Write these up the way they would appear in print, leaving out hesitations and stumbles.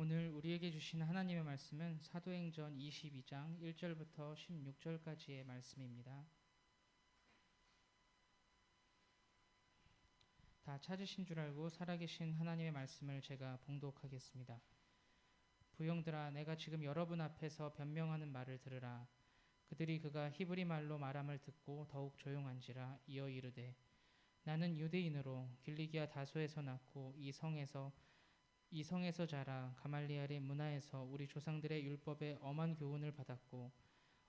오늘 우리에게 주신 하나님의 말씀은 사도행전 22장 1절부터 16절까지의 말씀입니다. 다 찾으신 줄 알고 살아계신 하나님의 말씀을 제가 봉독하겠습니다. 부형들아, 내가 지금 여러분 앞에서 변명하는 말을 들으라. 그들이 그가 히브리 말로 말함을 듣고 더욱 조용한지라 이어 이르되, 나는 유대인으로 길리기아 다소에서 낳고 이 성에서 자라 가말리엘의 문화에서 우리 조상들의 율법에 엄한 교훈을 받았고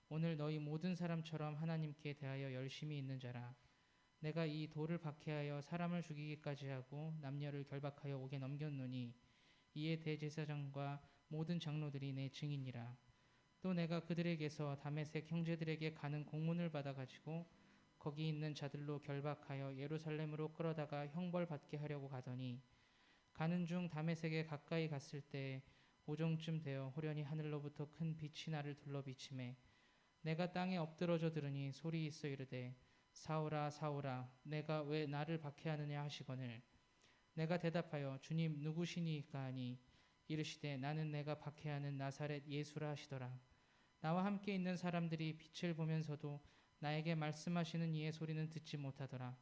오늘 너희 모든 사람처럼 하나님께 대하여 열심히 있는 자라. 내가 이 돌을 박해하여 사람을 죽이기까지 하고 남녀를 결박하여 옥에 넘겼노니 이에 대제사장과 모든 장로들이 내 증인이라. 또 내가 그들에게서 다메섹 형제들에게 가는 공문을 받아 가지고 거기 있는 자들로 결박하여 예루살렘으로 끌어다가 형벌 받게 하려고 가더니 가는 중 다메섹에 가까이 갔을 때 오정쯤 되어 호련히 하늘로부터 큰 빛이 나를 둘러 비치매 내가 땅에 엎드러져 들으니 소리 있어 이르되, 사울아 사울아 내가 왜 나를 박해하느냐 하시거늘 내가 대답하여 주님 누구시니까 하니 이르시되, 나는 내가 박해하는 나사렛 예수라 하시더라. 나와 함께 있는 사람들이 빛을 보면서도 나에게 말씀하시는 이의 소리는 듣지 못하더라.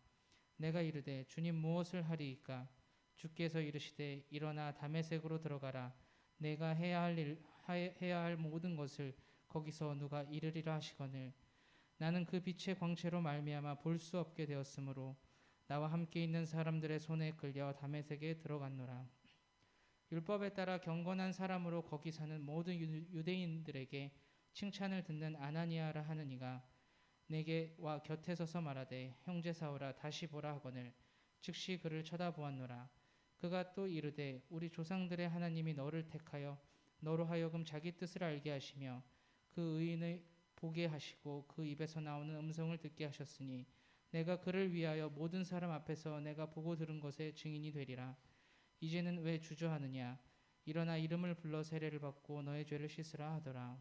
내가 이르되, 주님 무엇을 하리이까? 주께서 이르시되, 일어나 다메섹으로 들어가라. 내가 해야 할 모든 것을 거기서 누가 이르리라 하시거늘 나는 그 빛의 광채로 말미암아 볼 수 없게 되었으므로 나와 함께 있는 사람들의 손에 끌려 다메섹에 들어갔노라. 율법에 따라 경건한 사람으로 거기 사는 모든 유대인들에게 칭찬을 듣는 아나니아라 하는 이가 내게 와 곁에 서서 말하되, 형제 사울아 다시 보라 하거늘 즉시 그를 쳐다보았노라. 그가 또 이르되, 우리 조상들의 하나님이 너를 택하여 너로 하여금 자기 뜻을 알게 하시며 그 의인을 보게 하시고 그 입에서 나오는 음성을 듣게 하셨으니 내가 그를 위하여 모든 사람 앞에서 내가 보고 들은 것의 증인이 되리라. 이제는 왜 주저하느냐? 일어나 이름을 불러 세례를 받고 너의 죄를 씻으라 하더라.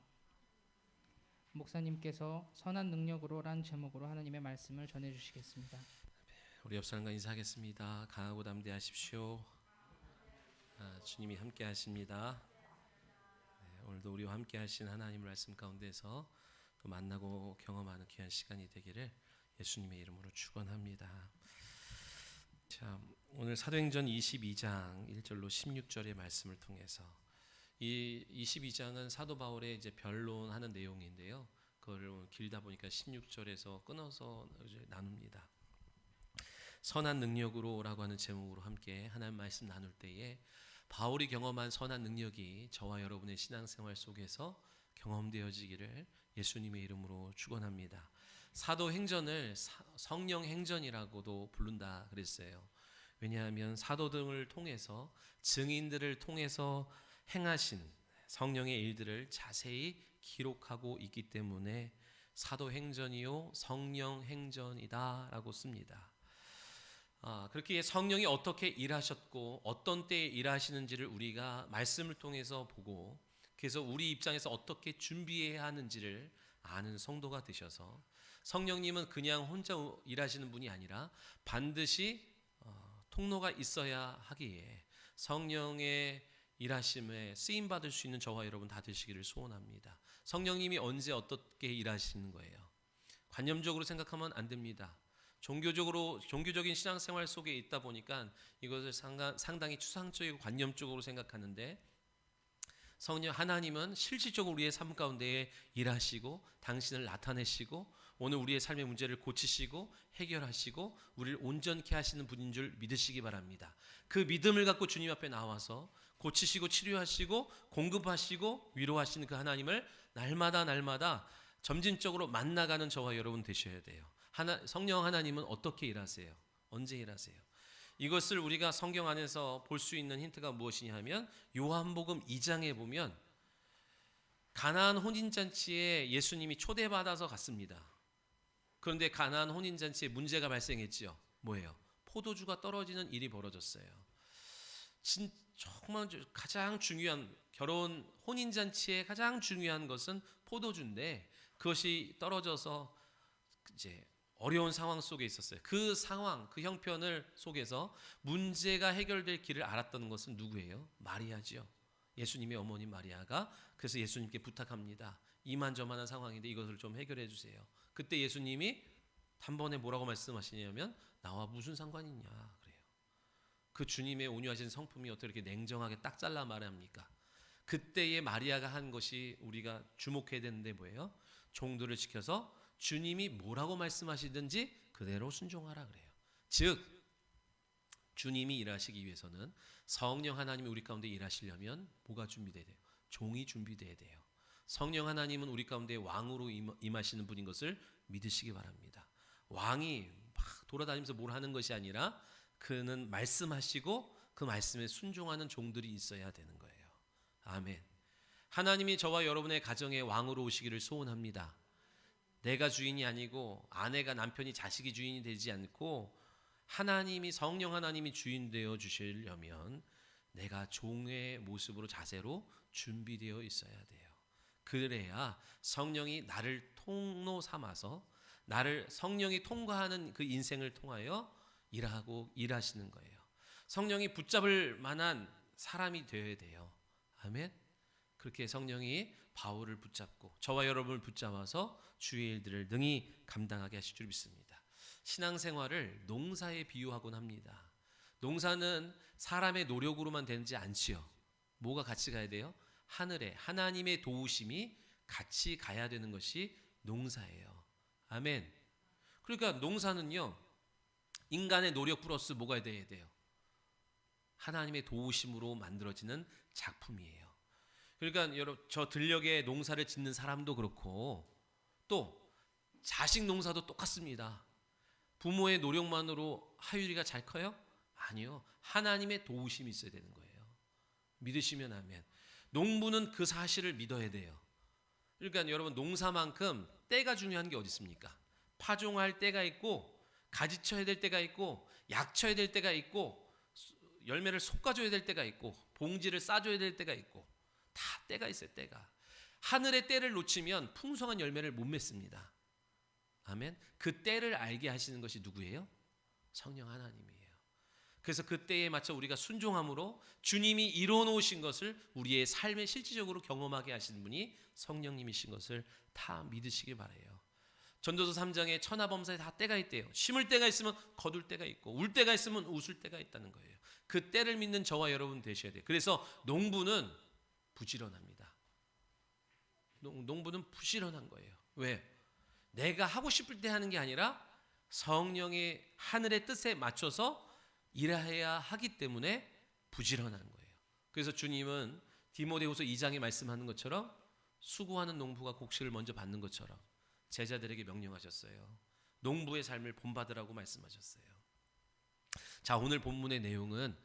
목사님께서 선한 능력으로란 제목으로 하나님의 말씀을 전해주시겠습니다. 우리 옆 사람과 인사하겠습니다. 강하고 담대하십시오. 주님이 함께 하십니다. 오늘도 우리와 함께 하신 하나님 말씀 가운데서 또 만나고 경험하는 귀한 시간이 되기를 예수님의 이름으로 축원합니다. 자, 오늘 사도행전 22장 1절로 16절의 말씀을 통해서 이 22장은 사도 바울의 이제 변론하는 내용인데요. 그걸 길다 보니까 16절에서 끊어서 이제 나눕니다. 선한 능력으로라고 하는 제목으로 함께 하나님 말씀 나눌 때에 바울이 경험한 선한 능력이 저와 여러분의 신앙생활 속에서 경험되어지기를 예수님의 이름으로 축원합니다. 사도행전을 성령행전이라고도 부른다 그랬어요. 왜냐하면 사도들을 통해서 증인들을 통해서 행하신 성령의 일들을 자세히 기록하고 있기 때문에 사도행전이요 성령행전이다 라고 씁니다. 그렇게 성령이 어떻게 일하셨고 어떤 때에 일하시는지를 우리가 말씀을 통해서 보고 그래서 우리 입장에서 어떻게 준비해야 하는지를 아는 성도가 되셔서 성령님은 그냥 혼자 일하시는 분이 아니라 반드시 통로가 있어야 하기에 성령의 일하심에 쓰임받을 수 있는 저와 여러분 다 되시기를 소원합니다. 성령님이 언제 어떻게 일하시는 거예요? 관념적으로 생각하면 안 됩니다. 종교적인 신앙생활 속에 있다 보니까 이것을 상당히 추상적이고 관념적으로 생각하는데 성령 하나님은 실질적으로 우리의 삶 가운데 일하시고 당신을 나타내시고 오늘 우리의 삶의 문제를 고치시고 해결하시고 우리를 온전케 하시는 분인 줄 믿으시기 바랍니다. 그 믿음을 갖고 주님 앞에 나와서 고치시고 치료하시고 공급하시고 위로하시는 그 하나님을 날마다 점진적으로 만나가는 저와 여러분 되셔야 돼요. 성령 하나님은 어떻게 일하세요? 언제 일하세요? 이것을 우리가 성경 안에서 볼 수 있는 힌트가 무엇이냐 하면 요한복음 2장에 보면 가나안 혼인잔치에 예수님이 초대받아서 갔습니다. 그런데 가나안 혼인잔치에 문제가 발생했지요. 뭐예요? 포도주가 떨어지는 일이 벌어졌어요. 정말 가장 중요한 결혼 혼인잔치에 가장 중요한 것은 포도주인데 그것이 떨어져서 이제 어려운 상황 속에 있었어요. 그 상황, 그 형편을 속에서 문제가 해결될 길을 알았던 것은 누구예요? 마리아지요. 예수님의 어머니 마리아가 그래서 예수님께 부탁합니다. 이만저만한 상황인데 이것을 좀 해결해 주세요. 그때 예수님이 단번에 뭐라고 말씀하시냐면 나와 무슨 상관이 있냐 그래요. 그 주님의 온유하신 성품이 어떻게 이렇게 냉정하게 딱 잘라 말합니까? 그때의 마리아가 한 것이 우리가 주목해야 되는데 뭐예요? 종들을 지켜서 주님이 뭐라고 말씀하시든지 그대로 순종하라 그래요. 즉 주님이 일하시기 위해서는 성령 하나님이 우리 가운데 일하시려면 뭐가 준비돼야 돼요? 종이 준비돼야 돼요. 성령 하나님은 우리 가운데 왕으로 임하시는 분인 것을 믿으시기 바랍니다. 왕이 막 돌아다니면서 뭘 하는 것이 아니라 그는 말씀하시고 그 말씀에 순종하는 종들이 있어야 되는 거예요. 아멘. 하나님이 저와 여러분의 가정에 왕으로 오시기를 소원합니다. 내가 주인이 아니고 아내가 남편이 자식이 주인이 되지 않고 하나님이 성령 하나님이 주인 되어 주시려면 내가 종의 모습으로 자세로 준비되어 있어야 돼요. 그래야 성령이 나를 통로 삼아서 나를 성령이 통과하는 그 인생을 통하여 일하시는 거예요. 성령이 붙잡을 만한 사람이 되어야 돼요. 아멘. 그렇게 성령이 바울을 붙잡고 저와 여러분을 붙잡아서 주의 일들을 능히 감당하게 하실 줄 믿습니다. 신앙생활을 농사에 비유하곤 합니다. 농사는 사람의 노력으로만 되지 않지요. 뭐가 같이 가야 돼요? 하늘에 하나님의 도우심이 같이 가야 되는 것이 농사예요. 아멘. 그러니까 농사는요, 인간의 노력 플러스 뭐가 돼야 돼요? 하나님의 도우심으로 만들어지는 작품이에요. 그러니까 여러분, 저 들녘에 농사를 짓는 사람도 그렇고 또 자식 농사도 똑같습니다. 부모의 노력만으로 하율이가 잘 커요? 아니요. 하나님의 도우심이 있어야 되는 거예요. 믿으시면 아멘. 농부는 그 사실을 믿어야 돼요. 그러니까 여러분, 농사만큼 때가 중요한 게 어디 있습니까? 파종할 때가 있고 가지 쳐야 될 때가 있고 약 쳐야 될 때가 있고 열매를 솎아줘야 될 때가 있고 봉지를 싸줘야 될 때가 있고 다 때가 있어요. 때가. 하늘의 때를 놓치면 풍성한 열매를 못 맺습니다. 아멘. 그 때를 알게 하시는 것이 누구예요? 성령 하나님이에요. 그래서 그 때에 맞춰 우리가 순종함으로 주님이 이뤄놓으신 것을 우리의 삶에 실질적으로 경험하게 하시는 분이 성령님이신 것을 다 믿으시길 바라요. 전도서 3장에 천하범사에 다 때가 있대요. 심을 때가 있으면 거둘 때가 있고 울 때가 있으면 웃을 때가 있다는 거예요. 그 때를 믿는 저와 여러분 되셔야 돼요. 그래서 농부는 부지런합니다. 농부는 부지런한 거예요. 왜? 내가 하고 싶을 때 하는 게 아니라 성령의 하늘의 뜻에 맞춰서 일해야 하기 때문에 부지런한 거예요. 그래서 주님은 디모데후서 2장에 말씀하는 것처럼 수고하는 농부가 곡식을 먼저 받는 것처럼 제자들에게 명령하셨어요. 농부의 삶을 본받으라고 말씀하셨어요. 자, 오늘 본문의 내용은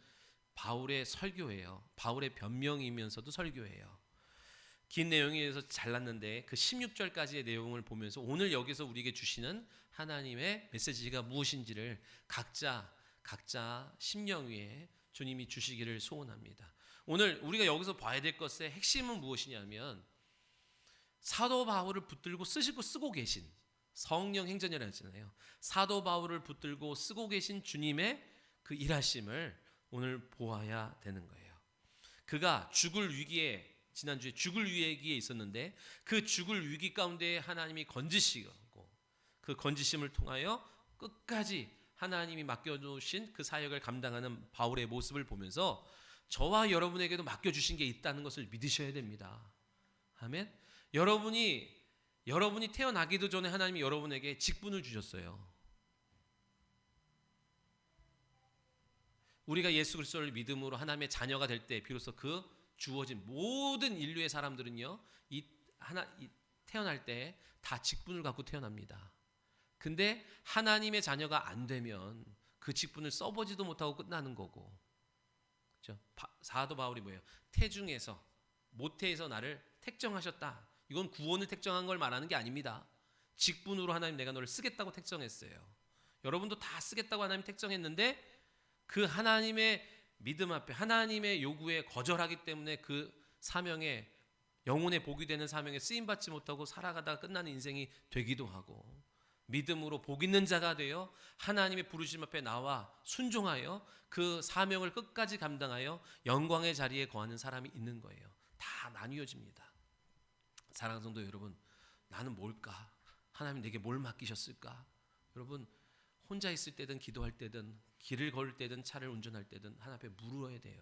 바울의 설교예요. 바울의 변명이면서도 설교예요. 긴 내용에서 잘랐는데 그 16절까지의 내용을 보면서 오늘 여기서 우리에게 주시는 하나님의 메시지가 무엇인지를 각자 심령 위에 주님이 주시기를 소원합니다. 오늘 우리가 여기서 봐야 될 것의 핵심은 무엇이냐면 사도 바울을 붙들고 쓰고 계신 성령 행전이라고 했잖아요. 사도 바울을 붙들고 쓰고 계신 주님의 그 일하심을 오늘 보아야 되는 거예요. 그가 죽을 위기에 지난주에 죽을 위기에 있었는데 그 죽을 위기 가운데 하나님이 건지시고 그 건지심을 통하여 끝까지 하나님이 맡겨주신 그 사역을 감당하는 바울의 모습을 보면서 저와 여러분에게도 맡겨주신 게 있다는 것을 믿으셔야 됩니다. 아멘. 여러분이 태어나기도 전에 하나님이 여러분에게 직분을 주셨어요. 우리가 예수 그리스도를 믿음으로 하나님의 자녀가 될 때 비로소 그 주어진 모든 인류의 사람들은요, 태어날 때 다 직분을 갖고 태어납니다. 근데 하나님의 자녀가 안 되면 그 직분을 써보지도 못하고 끝나는 거고, 그렇죠? 사도 바울이 뭐예요? 태중에서 모태에서 나를 택정하셨다. 이건 구원을 택정한 걸 말하는 게 아닙니다. 직분으로 하나님 내가 너를 쓰겠다고 택정했어요. 여러분도 다 쓰겠다고 하나님 택정했는데 그 하나님의 믿음 앞에 하나님의 요구에 거절하기 때문에 그 사명에 영혼의 복이 되는 사명에 쓰임받지 못하고 살아가다가 끝나는 인생이 되기도 하고 믿음으로 복 있는 자가 되어 하나님의 부르심 앞에 나와 순종하여 그 사명을 끝까지 감당하여 영광의 자리에 거하는 사람이 있는 거예요. 다 나뉘어집니다. 사랑하는 성도 여러분, 나는 뭘까? 하나님 내게 뭘 맡기셨을까? 여러분, 혼자 있을 때든 기도할 때든 길을 걸을 때든 차를 운전할 때든 하나님 앞에 물어야 돼요.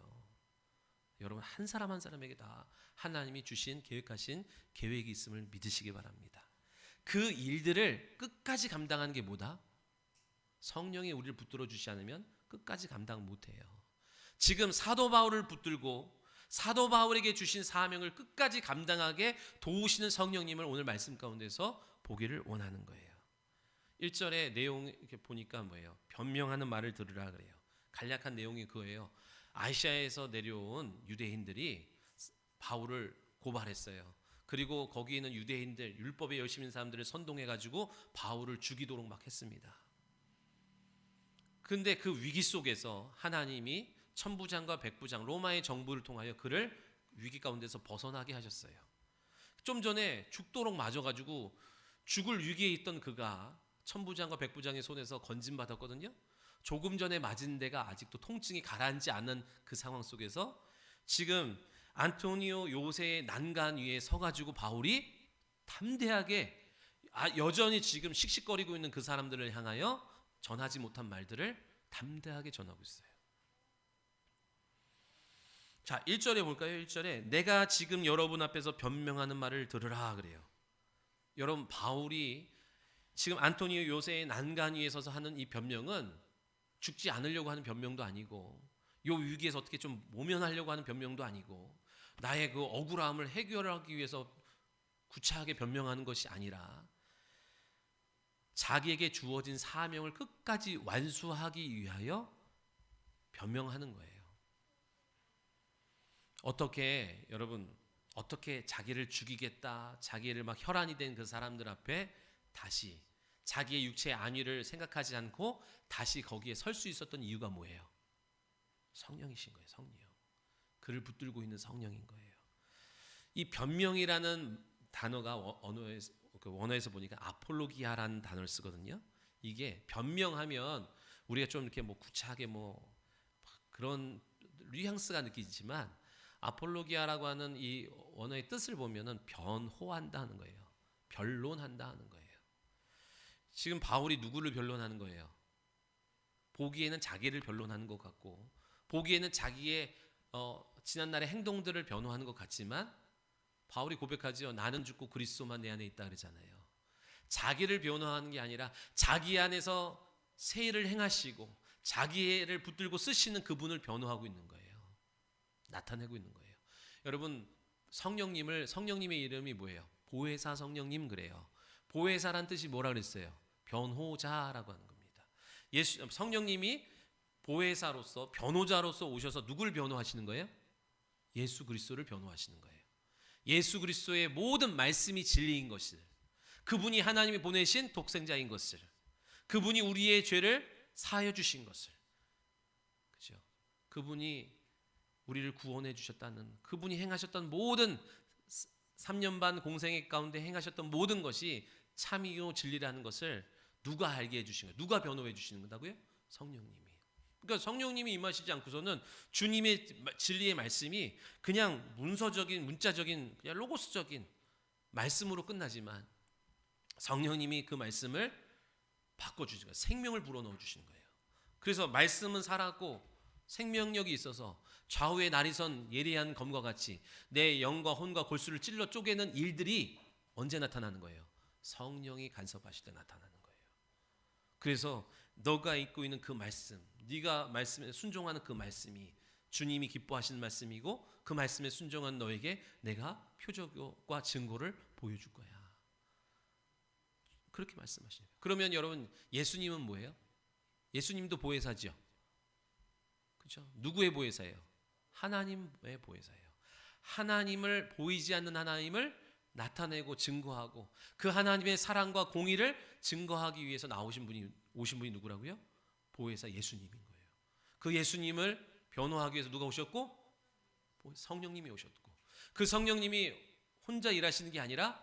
여러분, 한 사람 한 사람에게 다 하나님이 주신 계획하신 계획이 있음을 믿으시기 바랍니다. 그 일들을 끝까지 감당하는 게 뭐다? 성령이 우리를 붙들어 주지 않으면 끝까지 감당 못해요. 지금 사도 바울을 붙들고 사도 바울에게 주신 사명을 끝까지 감당하게 도우시는 성령님을 오늘 말씀 가운데서 보기를 원하는 거예요. 1절의 내용 이렇게 보니까 뭐예요? 변명하는 말을 들으라 그래요. 간략한 내용이 그거예요. 아시아에서 내려온 유대인들이 바울을 고발했어요. 그리고 거기 있는 유대인들, 율법에 열심히 있는 사람들을 선동해가지고 바울을 죽이도록 막 했습니다. 근데 그 위기 속에서 하나님이 천부장과 백부장, 로마의 정부를 통하여 그를 위기 가운데서 벗어나게 하셨어요. 좀 전에 죽도록 맞아가지고 죽을 위기에 있던 그가 천부장과 백부장의 손에서 건진받았거든요. 조금 전에 맞은 데가 아직도 통증이 가라앉지 않은 그 상황 속에서 지금 안토니오 요새의 난간 위에 서가지고 바울이 담대하게 여전히 지금 씩씩거리고 있는 그 사람들을 향하여 전하지 못한 말들을 담대하게 전하고 있어요. 자, 1절에 볼까요? 1절에 내가 지금 여러분 앞에서 변명하는 말을 들으라 그래요. 여러분, 바울이 지금 안토니오 요새의 난간 위에 서서 하는 이 변명은 죽지 않으려고 하는 변명도 아니고 요 위기에서 어떻게 좀 모면하려고 하는 변명도 아니고 나의 그 억울함을 해결하기 위해서 구차하게 변명하는 것이 아니라 자기에게 주어진 사명을 끝까지 완수하기 위하여 변명하는 거예요. 어떻게 여러분, 어떻게 자기를 죽이겠다, 자기를 막 혈안이 된 그 사람들 앞에 다시 자기의 육체의 안위를 생각하지 않고 다시 거기에 설 수 있었던 이유가 뭐예요? 성령이신 거예요. 성령. 그를 붙들고 있는 성령인 거예요. 이 변명이라는 단어가 원어에서 보니까 아폴로기아라는 단어를 쓰거든요. 이게 변명하면 우리가 좀 이렇게 뭐 구차하게 뭐 그런 뉘앙스가 느끼지만 아폴로기아라고 하는 이 원어의 뜻을 보면은 변호한다 하는 거예요. 변론한다 하는 거예요. 지금 바울이 누구를 변론하는 거예요? 보기에는 자기를 변론하는 것 같고 보기에는 자기의 지난날의 행동들을 변호하는 것 같지만 바울이 고백하죠. 나는 죽고 그리스도만 내 안에 있다 그러잖아요. 자기를 변호하는 게 아니라 자기 안에서 새 일을 행하시고 자기를 붙들고 쓰시는 그분을 변호하고 있는 거예요. 나타내고 있는 거예요. 여러분, 성령님의 이름이 뭐예요? 보혜사 성령님 그래요. 보혜사란 뜻이 뭐라 그랬어요? 변호자라고 하는 겁니다. 성령님이 보혜사로서 변호자로서 오셔서 누굴 변호하시는 거예요? 예수 그리스도를 변호하시는 거예요. 예수 그리스도의 모든 말씀이 진리인 것을, 그분이 하나님이 보내신 독생자인 것을, 그분이 우리의 죄를 사하여 주신 것을, 그죠? 그분이 우리를 구원해 주셨다는, 그분이 행하셨던 모든 3년 반 공생애 가운데 행하셨던 모든 것이 참이요 진리라는 것을 누가 알게 해주신 거예요? 누가 변호해 주시는 거다고요? 성령님이. 그러니까 성령님이 임하시지 않고서는 주님의 진리의 말씀이 그냥 문서적인, 문자적인, 그냥 로고스적인 말씀으로 끝나지만 성령님이 그 말씀을 바꿔주시는 거예요. 생명을 불어넣어 주시는 거예요. 그래서 말씀은 살았고 생명력이 있어서 좌우의 나리선 예리한 검과 같이 내 영과 혼과 골수를 찔러 쪼개는 일들이 언제 나타나는 거예요? 성령이 간섭하실 때 나타나는 거예요. 그래서 너가 입고 있는 그 말씀, 네가 말씀에 순종하는 그 말씀이 주님이 기뻐하시는 말씀이고 그 말씀에 순종한 너에게 내가 표적과 증거를 보여줄 거야. 그렇게 말씀하시는 거예요. 그러면 여러분, 예수님은 뭐예요? 예수님도 보혜사죠. 그렇죠? 누구의 보혜사예요? 하나님의 보혜사예요. 하나님을, 보이지 않는 하나님을 나타내고 증거하고 그 하나님의 사랑과 공의를 증거하기 위해서 오신 분이 누구라고요? 보혜사 예수님인 거예요. 그 예수님을 변호하기 위해서 누가 오셨고? 성령님이 오셨고, 그 성령님이 혼자 일하시는 게 아니라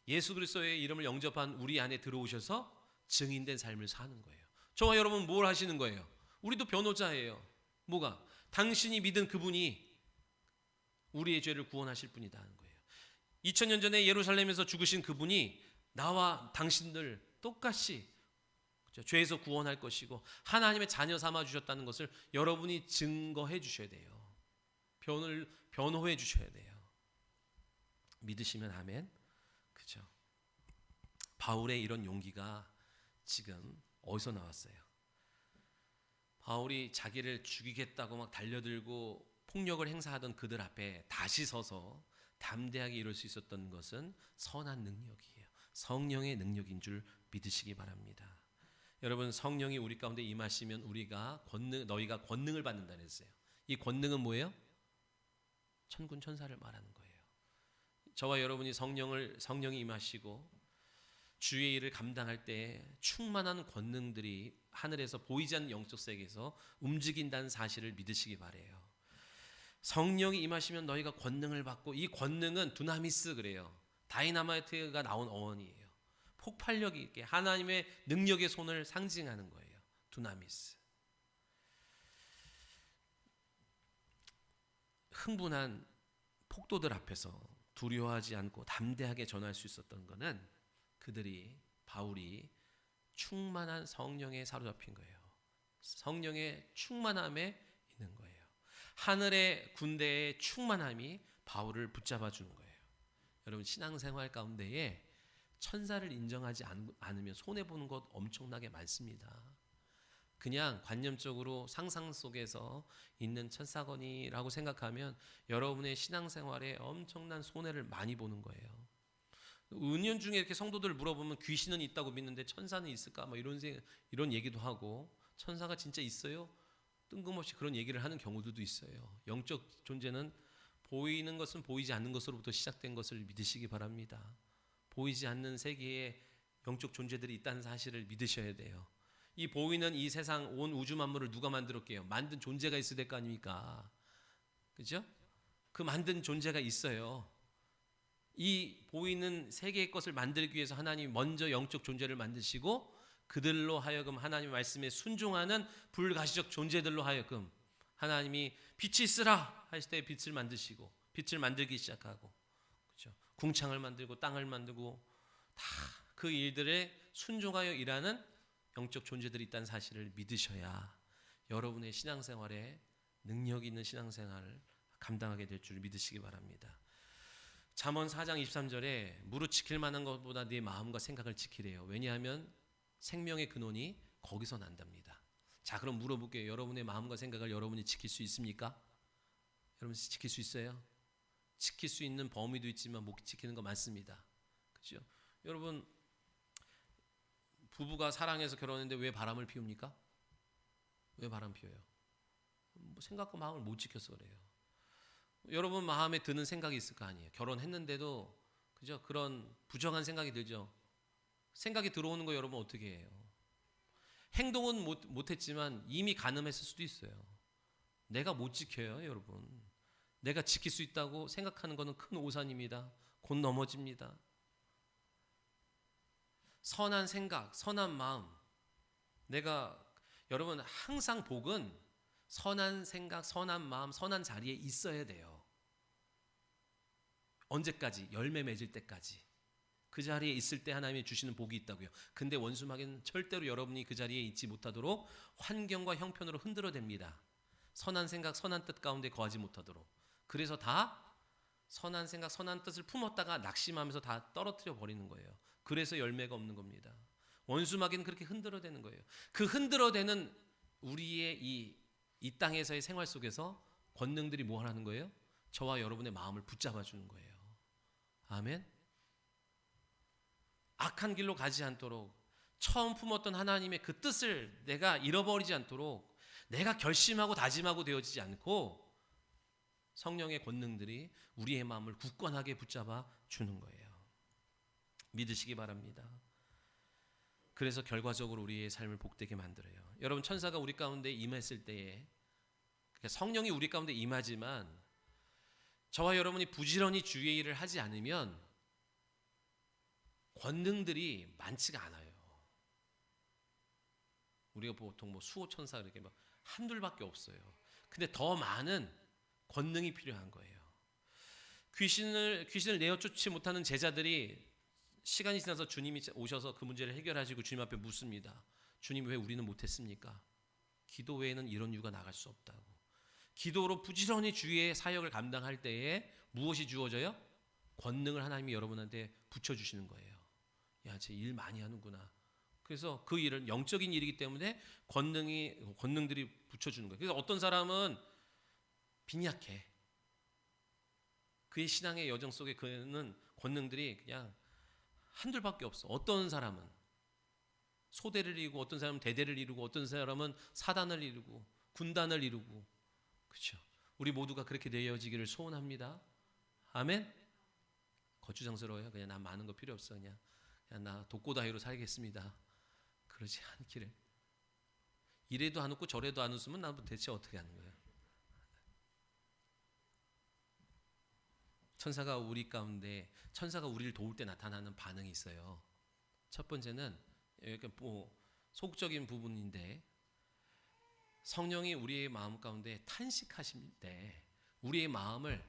예수 그리스도의 이름을 영접한 우리 안에 들어오셔서 증인된 삶을 사는 거예요. 저와 여러분 뭘 하시는 거예요? 우리도 변호자예요. 뭐가? 당신이 믿은 그분이 우리의 죄를 구원하실 분이다 하는 거예요. 2000년 전에 예루살렘에서 죽으신 그분이 나와 당신들 똑같이 죄에서 구원할 것이고 하나님의 자녀 삼아 주셨다는 것을 여러분이 증거해 주셔야 돼요. 변호해 주셔야 돼요. 믿으시면 아멘. 그죠? 바울의 이런 용기가 지금 어디서 나왔어요? 바울이 자기를 죽이겠다고 막 달려들고 폭력을 행사하던 그들 앞에 다시 서서 담대하게 이룰 수 있었던 것은 선한 능력이에요. 성령의 능력인 줄 믿으시기 바랍니다. 여러분, 성령이 우리 가운데 임하시면 너희가 권능을 받는다 그랬어요. 이 권능은 뭐예요? 천군 천사를 말하는 거예요. 저와 여러분이 성령이 임하시고 주의 일을 감당할 때 충만한 권능들이 하늘에서 보이지 않는 영적 세계에서 움직인다는 사실을 믿으시기 바래요. 성령이 임하시면 너희가 권능을 받고, 이 권능은 두나미스 그래요. 다이나마이트가 나온 어원이에요. 폭발력이 있게 하나님의 능력의 손을 상징하는 거예요. 두나미스. 흥분한 폭도들 앞에서 두려워하지 않고 담대하게 전할 수 있었던 것은 바울이 충만한 성령에 사로잡힌 거예요. 성령의 충만함에 있는 거예요. 하늘의 군대의 충만함이 바울을 붙잡아 주는 거예요. 여러분, 신앙생활 가운데에 천사를 인정하지 않으면 손해보는 것 엄청나게 많습니다. 그냥 관념적으로 상상 속에서 있는 천사건이라고 생각하면 여러분의 신앙생활에 엄청난 손해를 많이 보는 거예요. 은연중에 이렇게 성도들 물어보면 귀신은 있다고 믿는데 천사는 있을까? 뭐 이런 얘기도 하고, 천사가 진짜 있어요? 뜬금없이 그런 얘기를 하는 경우들도 있어요. 영적 존재는 보이는 것은 보이지 않는 것으로부터 시작된 것을 믿으시기 바랍니다. 보이지 않는 세계에 영적 존재들이 있다는 사실을 믿으셔야 돼요. 이 보이는 이 세상 온 우주 만물을 누가 만들었게요? 만든 존재가 있어야 될 거 아닙니까? 그죠? 그 만든 존재가 있어요. 이 보이는 세계의 것을 만들기 위해서 하나님이 먼저 영적 존재를 만드시고 그들로 하여금 하나님의 말씀에 순종하는 불가시적 존재들로 하여금 하나님이 빛이 있으라 하실 때 빛을 만드시고 빛을 만들기 시작하고, 그렇죠? 궁창을 만들고 땅을 만들고 다 그 일들에 순종하여 일하는 영적 존재들이 있다는 사실을 믿으셔야 여러분의 신앙생활에 능력 있는 신앙생활을 감당하게 될 줄 믿으시기 바랍니다. 잠언 4장 23절에 무릇 지킬 만한 것보다 네 마음과 생각을 지키래요. 왜냐하면 생명의 근원이 거기서 난답니다. 자, 그럼 물어볼게요. 여러분의 마음과 생각을 여러분이 지킬 수 있습니까? 여러분 지킬 수 있어요? 지킬 수 있는 범위도 있지만 못 지키는 거 많습니다. 그렇죠? 여러분, 부부가 사랑해서 결혼했는데 왜 바람을 피웁니까? 왜 바람 피워요? 생각과 마음을 못 지켜서 그래요. 여러분 마음에 드는 생각이 있을 거 아니에요. 결혼했는데도 그죠? 그런 부정한 생각이 들죠. 생각이 들어오는 거 여러분 어떻게 해요? 행동은 못했지만 이미 가늠했을 수도 있어요. 내가 못 지켜요, 여러분. 내가 지킬 수 있다고 생각하는 것은 큰 오산입니다. 곧 넘어집니다. 선한 생각, 선한 마음. 여러분 항상 복은 선한 생각, 선한 마음, 선한 자리에 있어야 돼요. 언제까지? 열매 맺을 때까지. 그 자리에 있을 때 하나님이 주시는 복이 있다고요. 근데 원수마귀는 절대로 여러분이 그 자리에 있지 못하도록 환경과 형편으로 흔들어댑니다. 선한 생각, 선한 뜻 가운데 거하지 못하도록. 그래서 다 선한 생각, 선한 뜻을 품었다가 낙심하면서 다 떨어뜨려 버리는 거예요. 그래서 열매가 없는 겁니다. 원수마귀는 그렇게 흔들어대는 거예요. 그 흔들어대는 우리의 이 땅에서의 생활 속에서 권능들이 뭐 하는 거예요? 저와 여러분의 마음을 붙잡아 주는 거예요. 아멘. 악한 길로 가지 않도록, 처음 품었던 하나님의 그 뜻을 내가 잃어버리지 않도록 내가 결심하고 다짐하고 되어지지 않고 성령의 권능들이 우리의 마음을 굳건하게 붙잡아 주는 거예요. 믿으시기 바랍니다. 그래서 결과적으로 우리의 삶을 복되게 만들어요. 여러분, 천사가 우리 가운데 임했을 때에 성령이 우리 가운데 임하지만 저와 여러분이 부지런히 주의 일을 하지 않으면 권능들이 많지가 않아요. 우리가 보통 뭐 수호 천사 이렇게 막 한둘밖에 없어요. 근데 더 많은 권능이 필요한 거예요. 귀신을 내어 쫓지 못하는 제자들이 시간이 지나서 주님이 오셔서 그 문제를 해결하시고 주님 앞에 묻습니다. 주님, 왜 우리는 못했습니까? 기도 외에는 이런 이유가 나갈 수 없다고. 기도로 부지런히 주의 사역을 감당할 때에 무엇이 주어져요? 권능을 하나님이 여러분한테 붙여주시는 거예요. 야, 쟤 일 많이 하는구나. 그래서 그 일은 영적인 일이기 때문에 권능들이 붙여주는 거예요. 그래서 어떤 사람은 빈약해. 그의 신앙의 여정 속에 그는 권능들이 그냥 한둘밖에 없어. 어떤 사람은 소대를 이루고, 어떤 사람은 대대를 이루고, 어떤 사람은 사단을 이루고 군단을 이루고. 그렇죠? 우리 모두가 그렇게 되어지기를 소원합니다. 아멘. 거추장스러워요. 그냥 나 많은 거 필요 없어. 그냥 나 독고다이로 살겠습니다. 그러지 않기를. 이래도 안 웃고 저래도 안 웃으면 나 대체 어떻게 하는 거예요? 천사가 우리를 도울 때 나타나는 반응이 있어요. 첫 번째는 이렇게 소극적인 부분인데, 성령이 우리의 마음 가운데 탄식하실 때 우리의 마음을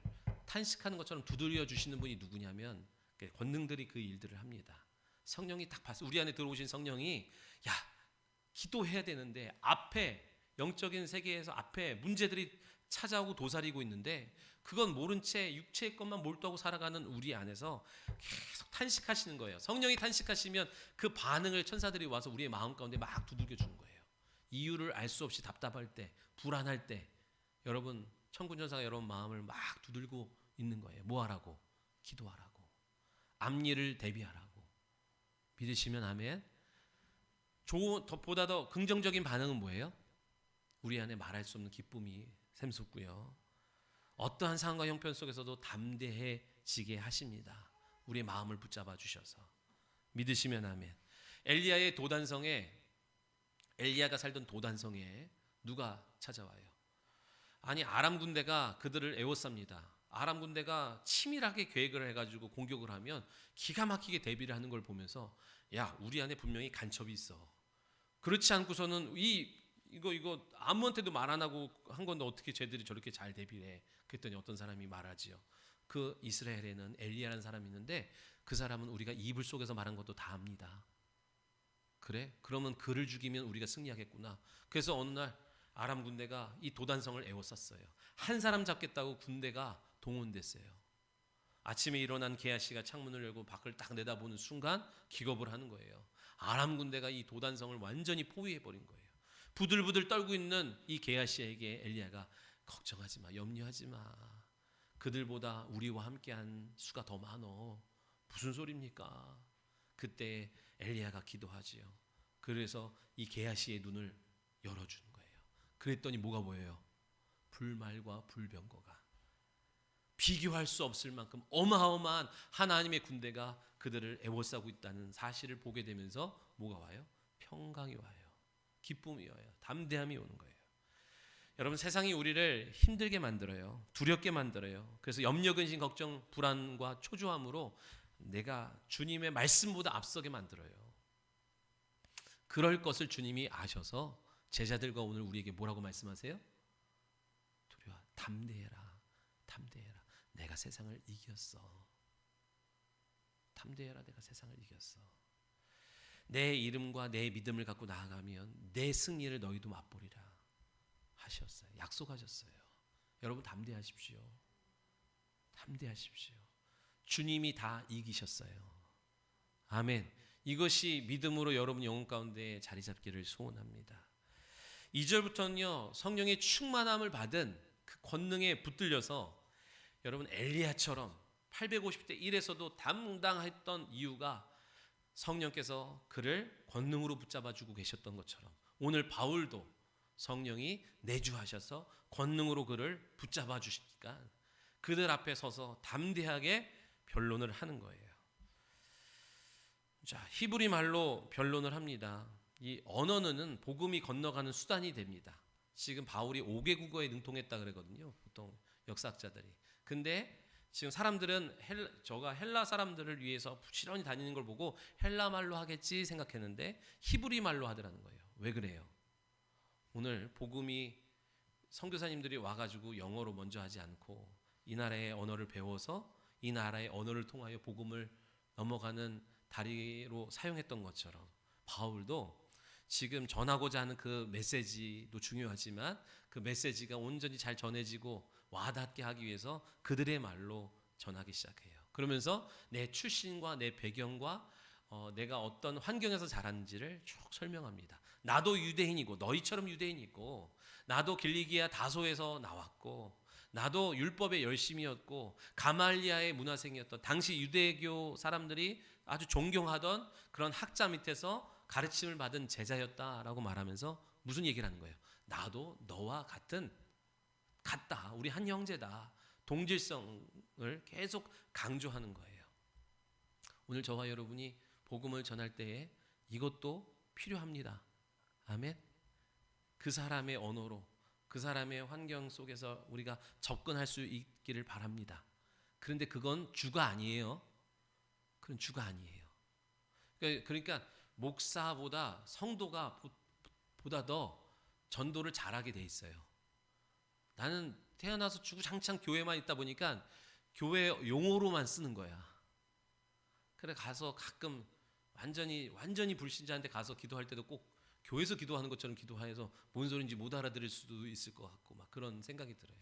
탄식하는 것처럼 두드려 주시는 분이 누구냐면 권능들이 그 일들을 합니다. 성령이 딱 봤어. 우리 안에 들어오신 성령이, 야, 기도해야 되는데 앞에 영적인 세계에서 앞에 문제들이 찾아오고 도사리고 있는데 그건 모른 채 육체의 것만 몰두하고 살아가는 우리 안에서 계속 탄식하시는 거예요. 성령이 탄식하시면 그 반응을 천사들이 와서 우리의 마음 가운데 막 두들겨 주는 거예요. 이유를 알 수 없이 답답할 때, 불안할 때, 여러분 천군 천사가 여러분 마음을 막 두들고 있는 거예요. 뭐 하라고? 기도하라고. 앞일을 대비하라고. 믿으시면 아멘. 보다 더 긍정적인 반응은 뭐예요? 우리 안에 말할 수 없는 기쁨이 샘솟고요. 어떠한 상황과 형편 속에서도 담대해지게 하십니다. 우리의 마음을 붙잡아 주셔서. 믿으시면 아멘. 엘리야가 살던 도단성에 누가 찾아와요? 아니, 아람 군대가 그들을 에워쌉니다. 아람 군대가 치밀하게 계획을 해가지고 공격을 하면 기가 막히게 대비를 하는 걸 보면서, 야, 우리 안에 분명히 간첩이 있어. 그렇지 않고서는 이거 아무한테도 말 안 하고 한 건데 어떻게 쟤들이 저렇게 잘 대비를 해? 그랬더니 어떤 사람이 말하지요. 그 이스라엘에는 엘리야라는 사람이 있는데 그 사람은 우리가 이불 속에서 말한 것도 다 압니다. 그래? 그러면 그를 죽이면 우리가 승리하겠구나. 그래서 어느 날 아람 군대가 이 도단성을 에워쌌어요. 한 사람 잡겠다고 군대가 동원됐어요. 아침에 일어난 게하시가 창문을 열고 밖을 딱 내다보는 순간 기겁을 하는 거예요. 아람 군대가 이 도단성을 완전히 포위해버린 거예요. 부들부들 떨고 있는 이 게하시에게 엘리야가, 걱정하지 마, 염려하지 마. 그들보다 우리와 함께한 수가 더 많어. 무슨 소리입니까? 그때 엘리야가 기도하지요. 그래서 이 게하시의 눈을 열어주는 거예요. 그랬더니 뭐가 보여요? 불말과 불병거가 비교할 수 없을 만큼 어마어마한 하나님의 군대가 그들을 에워싸고 있다는 사실을 보게 되면서 뭐가 와요? 평강이 와요. 기쁨이 와요. 담대함이 오는 거예요. 여러분, 세상이 우리를 힘들게 만들어요. 두렵게 만들어요. 그래서 염려, 근심, 걱정, 불안과 초조함으로 내가 주님의 말씀보다 앞서게 만들어요. 그럴 것을 주님이 아셔서 제자들과 오늘 우리에게 뭐라고 말씀하세요? 담대해라. 담대해라. 내가 세상을 이겼어. 담대해라. 내가 세상을 이겼어. 내 이름과 내 믿음을 갖고 나아가면 내 승리를 너희도 맛보리라 하셨어요. 약속하셨어요. 여러분, 담대하십시오. 담대하십시오. 주님이 다 이기셨어요. 아멘. 이것이 믿음으로 여러분 영혼 가운데 자리 잡기를 소원합니다. 2절부터는요, 성령의 충만함을 받은 그 권능에 붙들려서 여러분 엘리야처럼 850대 1에서도 담당했던 이유가 성령께서 그를 권능으로 붙잡아 주고 계셨던 것처럼 오늘 바울도 성령이 내주하셔서 권능으로 그를 붙잡아 주시니까 그들 앞에 서서 담대하게 변론을 하는 거예요. 자, 히브리 말로 변론을 합니다. 이 언어는 복음이 건너가는 수단이 됩니다. 지금 바울이 5개 국어에 능통했다 그러거든요. 보통 역사학자들이. 근데 지금 사람들은 저가 헬라 사람들을 위해서 부지런히 다니는 걸 보고 헬라 말로 하겠지 생각했는데 히브리 말로 하더라는 거예요. 왜 그래요? 오늘 복음이 선교사님들이 와가지고 영어로 먼저 하지 않고 이 나라의 언어를 배워서 이 나라의 언어를 통하여 복음을 넘어가는 다리로 사용했던 것처럼 바울도 지금 전하고자 하는 그 메시지도 중요하지만 그 메시지가 온전히 잘 전해지고 와닿게 하기 위해서 그들의 말로 전하기 시작해요. 그러면서 내 출신과 내 배경과 내가 어떤 환경에서 자랐는지를 쭉 설명합니다. 나도 유대인이고 너희처럼 유대인이고 나도 길리기아 다소에서 나왔고 나도 율법의 열심이었고 가말리아의 문화생이었던 당시 유대교 사람들이 아주 존경하던 그런 학자 밑에서 가르침을 받은 제자였다라고 말하면서 무슨 얘기를 하는 거예요? 나도 너와 같다. 우리 한 형제다. 동질성을 계속 강조하는 거예요. 오늘 저와 여러분이 복음을 전할 때에 이것도 필요합니다. 아멘. 그 사람의 언어로 그 사람의 환경 속에서 우리가 접근할 수 있기를 바랍니다. 그런데 그건 주가 아니에요. 그건 주가 아니에요. 그러니까 목사보다 성도가 보다 더 전도를 잘하게 돼 있어요. 나는 태어나서 주구장창 교회만 있다 보니까 교회 용어로만 쓰는 거야. 그래 가서 가끔 완전히 불신자한테 가서 기도할 때도 꼭 교회에서 기도하는 것처럼 기도해서 뭔 소리인지 못 알아들을 수도 있을 것 같고 막 그런 생각이 들어요.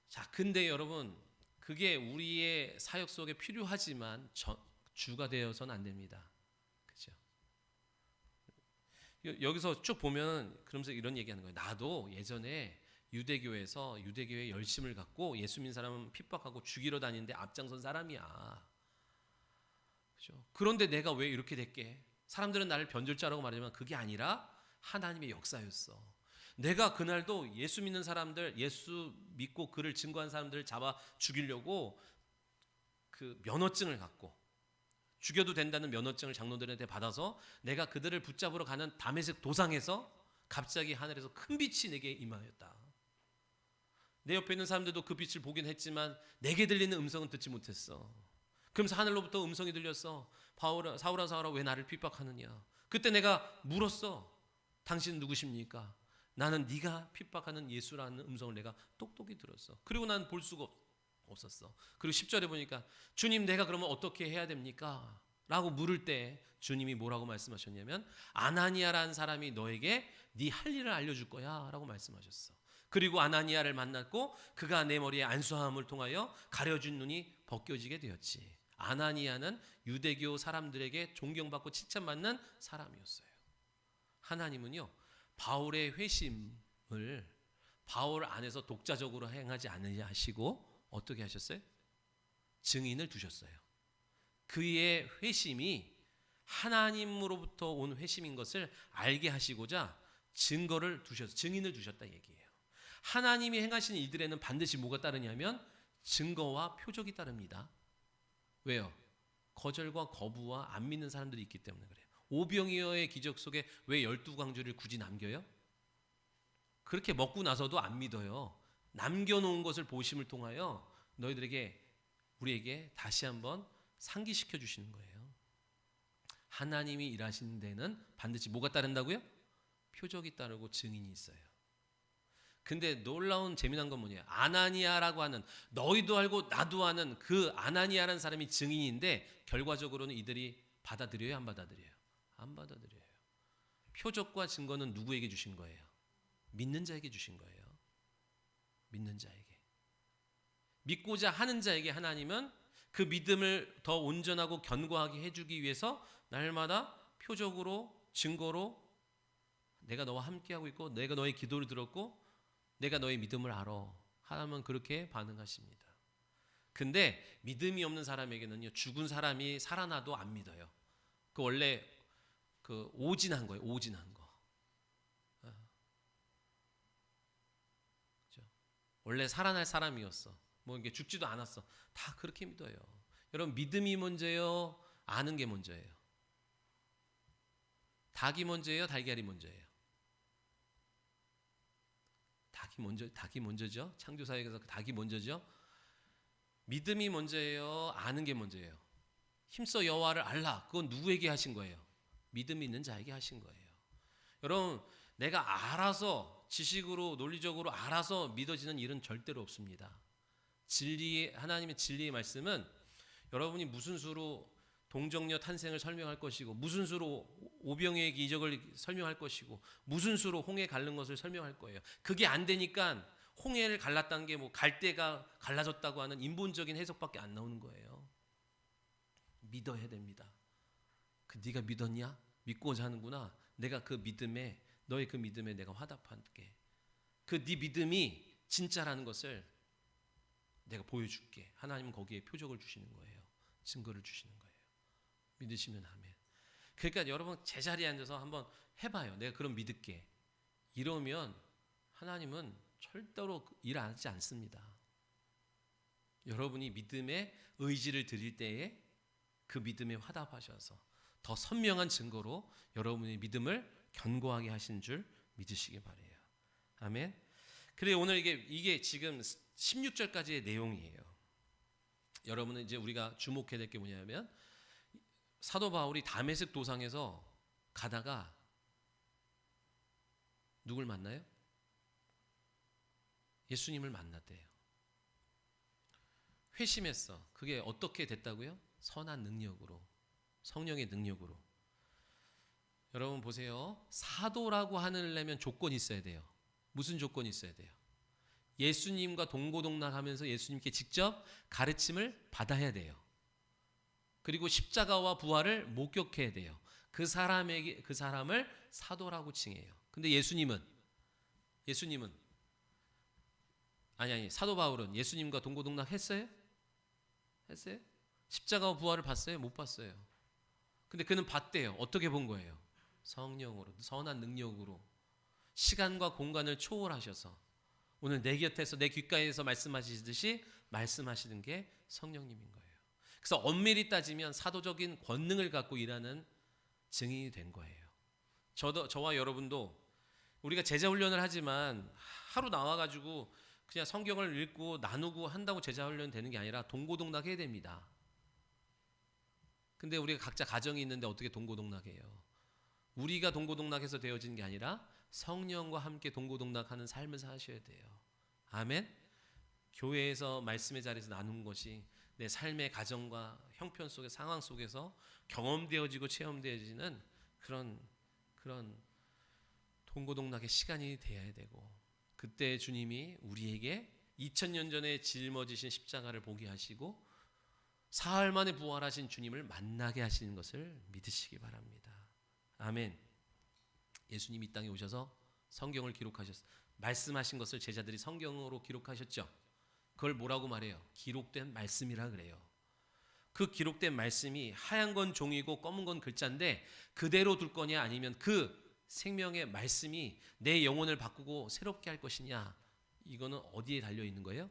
자, 근데 여러분 그게 우리의 사역 속에 필요하지만 주가 되어서는 안 됩니다. 그렇죠? 여기서 쭉 보면 그러면서 이런 얘기하는 거예요. 나도 예전에 유대교에서 유대교의 열심을 갖고 예수 믿는 사람은 핍박하고 죽이러 다니는데 앞장선 사람이야. 그렇죠? 그런데 내가 왜 이렇게 됐게? 사람들은 나를 변절자라고 말하지만 그게 아니라 하나님의 역사였어. 내가 그날도 예수 믿는 사람들, 예수 믿고 그를 증거한 사람들을 잡아 죽이려고 그 면허증을 갖고 죽여도 된다는 면허증을 장로들한테 받아서 내가 그들을 붙잡으러 가는 다메섹 도상에서 갑자기 하늘에서 큰 빛이 내게 임하였다. 내 옆에 있는 사람들도 그 빛을 보긴 했지만 내게 들리는 음성은 듣지 못했어. 그러면서 하늘로부터 음성이 들렸어. 사울아 왜 나를 핍박하느냐. 그때 내가 물었어. 당신은 누구십니까? 나는 네가 핍박하는 예수라는 음성을 내가 똑똑히 들었어. 그리고 난 볼 수가 없었어. 그리고 10절에 보니까 주님 내가 그러면 어떻게 해야 됩니까? 라고 물을 때 주님이 뭐라고 말씀하셨냐면 아나니아라는 사람이 너에게 네 할 일을 알려줄 거야 라고 말씀하셨어. 그리고 아나니아를 만났고 그가 내 머리에 안수함을 통하여 가려진 눈이 벗겨지게 되었지. 아나니아는 유대교 사람들에게 존경받고 칭찬받는 사람이었어요. 하나님은요 바울의 회심을 바울 안에서 독자적으로 행하지 않으려 하시고 어떻게 하셨어요? 증인을 두셨어요. 그의 회심이 하나님으로부터 온 회심인 것을 알게 하시고자 증인을 두셨다 얘기예요. 하나님이 행하신 일들에는 반드시 뭐가 따르냐면 증거와 표적이 따릅니다. 왜요? 거절과 거부와 안 믿는 사람들이 있기 때문에 그래요. 오병이어의 기적 속에 왜 12광주를 굳이 남겨요? 그렇게 먹고 나서도 안 믿어요. 남겨놓은 것을 보심을 통하여 우리에게 다시 한번 상기시켜 주시는 거예요. 하나님이 일하시는 데는 반드시 뭐가 따른다고요? 표적이 따르고 증인이 있어요. 근데 놀라운 재미난 건 뭐냐? 아나니아라고 하는 너희도 알고 나도 아는 그 아나니아라는 사람이 증인인데 결과적으로는 이들이 받아들여요? 안 받아들여요? 안 받아들여요. 표적과 증거는 누구에게 주신 거예요? 믿는 자에게 주신 거예요. 믿는 자에게. 믿고자 하는 자에게 하나님은 그 믿음을 더 온전하고 견고하게 해주기 위해서 날마다 표적으로 증거로 내가 너와 함께하고 있고 내가 너의 기도를 들었고 내가 너의 믿음을 알아. 하나님은 그렇게 반응하십니다. 근데 믿음이 없는 사람에게는요 죽은 사람이 살아나도 안 믿어요. 그 원래 그 오진한 거예요. 오진한 거. 그렇죠? 원래 살아날 사람이었어. 뭐 이게 죽지도 않았어. 다 그렇게 믿어요. 여러분 믿음이 먼저예요? 아는 게 먼저예요? 닭이 먼저예요? 달걀이 먼저예요? 닭이 먼저죠. 창조사역에서 닭이 먼저죠. 믿음이 먼저예요? 아는 게 먼저예요? 힘써 여호와를 알라. 그건 누구에게 하신 거예요? 믿음이 있는 자에게 하신 거예요. 여러분 내가 알아서 지식으로 논리적으로 알아서 믿어지는 일은 절대로 없습니다. 하나님의 진리의 말씀은 여러분이 무슨 수로 동정녀 탄생을 설명할 것이고, 무슨 수로 오병이의 기적을 설명할 것이고, 무슨 수로 홍해 갈른 것을 설명할 거예요. 그게 안 되니까 홍해를 갈랐다는 게 뭐 갈대가 갈라졌다고 하는 인본적인 해석밖에 안 나오는 거예요. 믿어야 됩니다. 네가 믿었냐? 믿고자 하는구나. 내가 그 믿음에, 너의 그 믿음에 내가 화답할게. 네 믿음이 진짜라는 것을 내가 보여줄게. 하나님은 거기에 표적을 주시는 거예요. 증거를 주시는 거예요. 믿으시면 아멘. 그러니까 여러분 제자리에 앉아서 한번 해봐요. 내가 그럼 믿을게. 이러면 하나님은 절대로 일하지 않습니다. 여러분이 믿음의 의지를 드릴 때에 그 믿음에 화답하셔서 더 선명한 증거로 여러분의 믿음을 견고하게 하신 줄 믿으시기 바라요. 아멘. 그래 오늘 이게 지금 16절까지의 내용이에요. 여러분은 이제 우리가 주목해야 될 게 뭐냐면 사도 바울이 다메섹 도상에서 가다가 누굴 만나요? 예수님을 만났대요. 회심했어. 그게 어떻게 됐다고요? 선한 능력으로, 성령의 능력으로. 여러분 보세요. 사도라고 하려면 조건이 있어야 돼요. 무슨 조건이 있어야 돼요? 예수님과 동고동락하면서 예수님께 직접 가르침을 받아야 돼요. 그리고 십자가와 부활을 목격해야 돼요. 그 사람을 사도라고 칭해요. 근데 예수님은 아니 사도 바울은 예수님과 동고동락 했어요? 했어요? 십자가와 부활을 봤어요? 못 봤어요. 근데 그는 봤대요. 어떻게 본 거예요? 성령으로, 선한 능력으로, 시간과 공간을 초월하셔서 오늘 내 곁에서 내 귓가에서 말씀하시듯이 말씀하시는 게 성령님인 거예요. 그래서 엄밀히 따지면 사도적인 권능을 갖고 일하는 증인이 된 거예요. 저와 여러분도 우리가 제자 훈련을 하지만 하루 나와가지고 그냥 성경을 읽고 나누고 한다고 제자 훈련 되는 게 아니라 동고동락 해야 됩니다. 근데 우리가 각자 가정이 있는데 어떻게 동고동락해요? 우리가 동고동락해서 되어지는 게 아니라 성령과 함께 동고동락하는 삶을 사셔야 돼요. 아멘. 교회에서 말씀의 자리에서 나눈 것이 내 삶의 가정과 형편 속의 상황 속에서 경험되어지고 체험되어지는 그런 동고동락의 시간이 되어야 되고, 그때 주님이 우리에게 2000년 전에 짊어지신 십자가를 보게 하시고 사흘 만에 부활하신 주님을 만나게 하시는 것을 믿으시기 바랍니다. 아멘. 예수님이 이 땅에 오셔서 성경을 기록하셨어요. 말씀하신 것을 제자들이 성경으로 기록하셨죠. 그걸 뭐라고 말해요? 기록된 말씀이라 그래요. 그 기록된 말씀이 하얀 건 종이고 검은 건 글자인데 그대로 둘 거냐, 아니면 그 생명의 말씀이 내 영혼을 바꾸고 새롭게 할 것이냐, 이거는 어디에 달려 있는 거예요?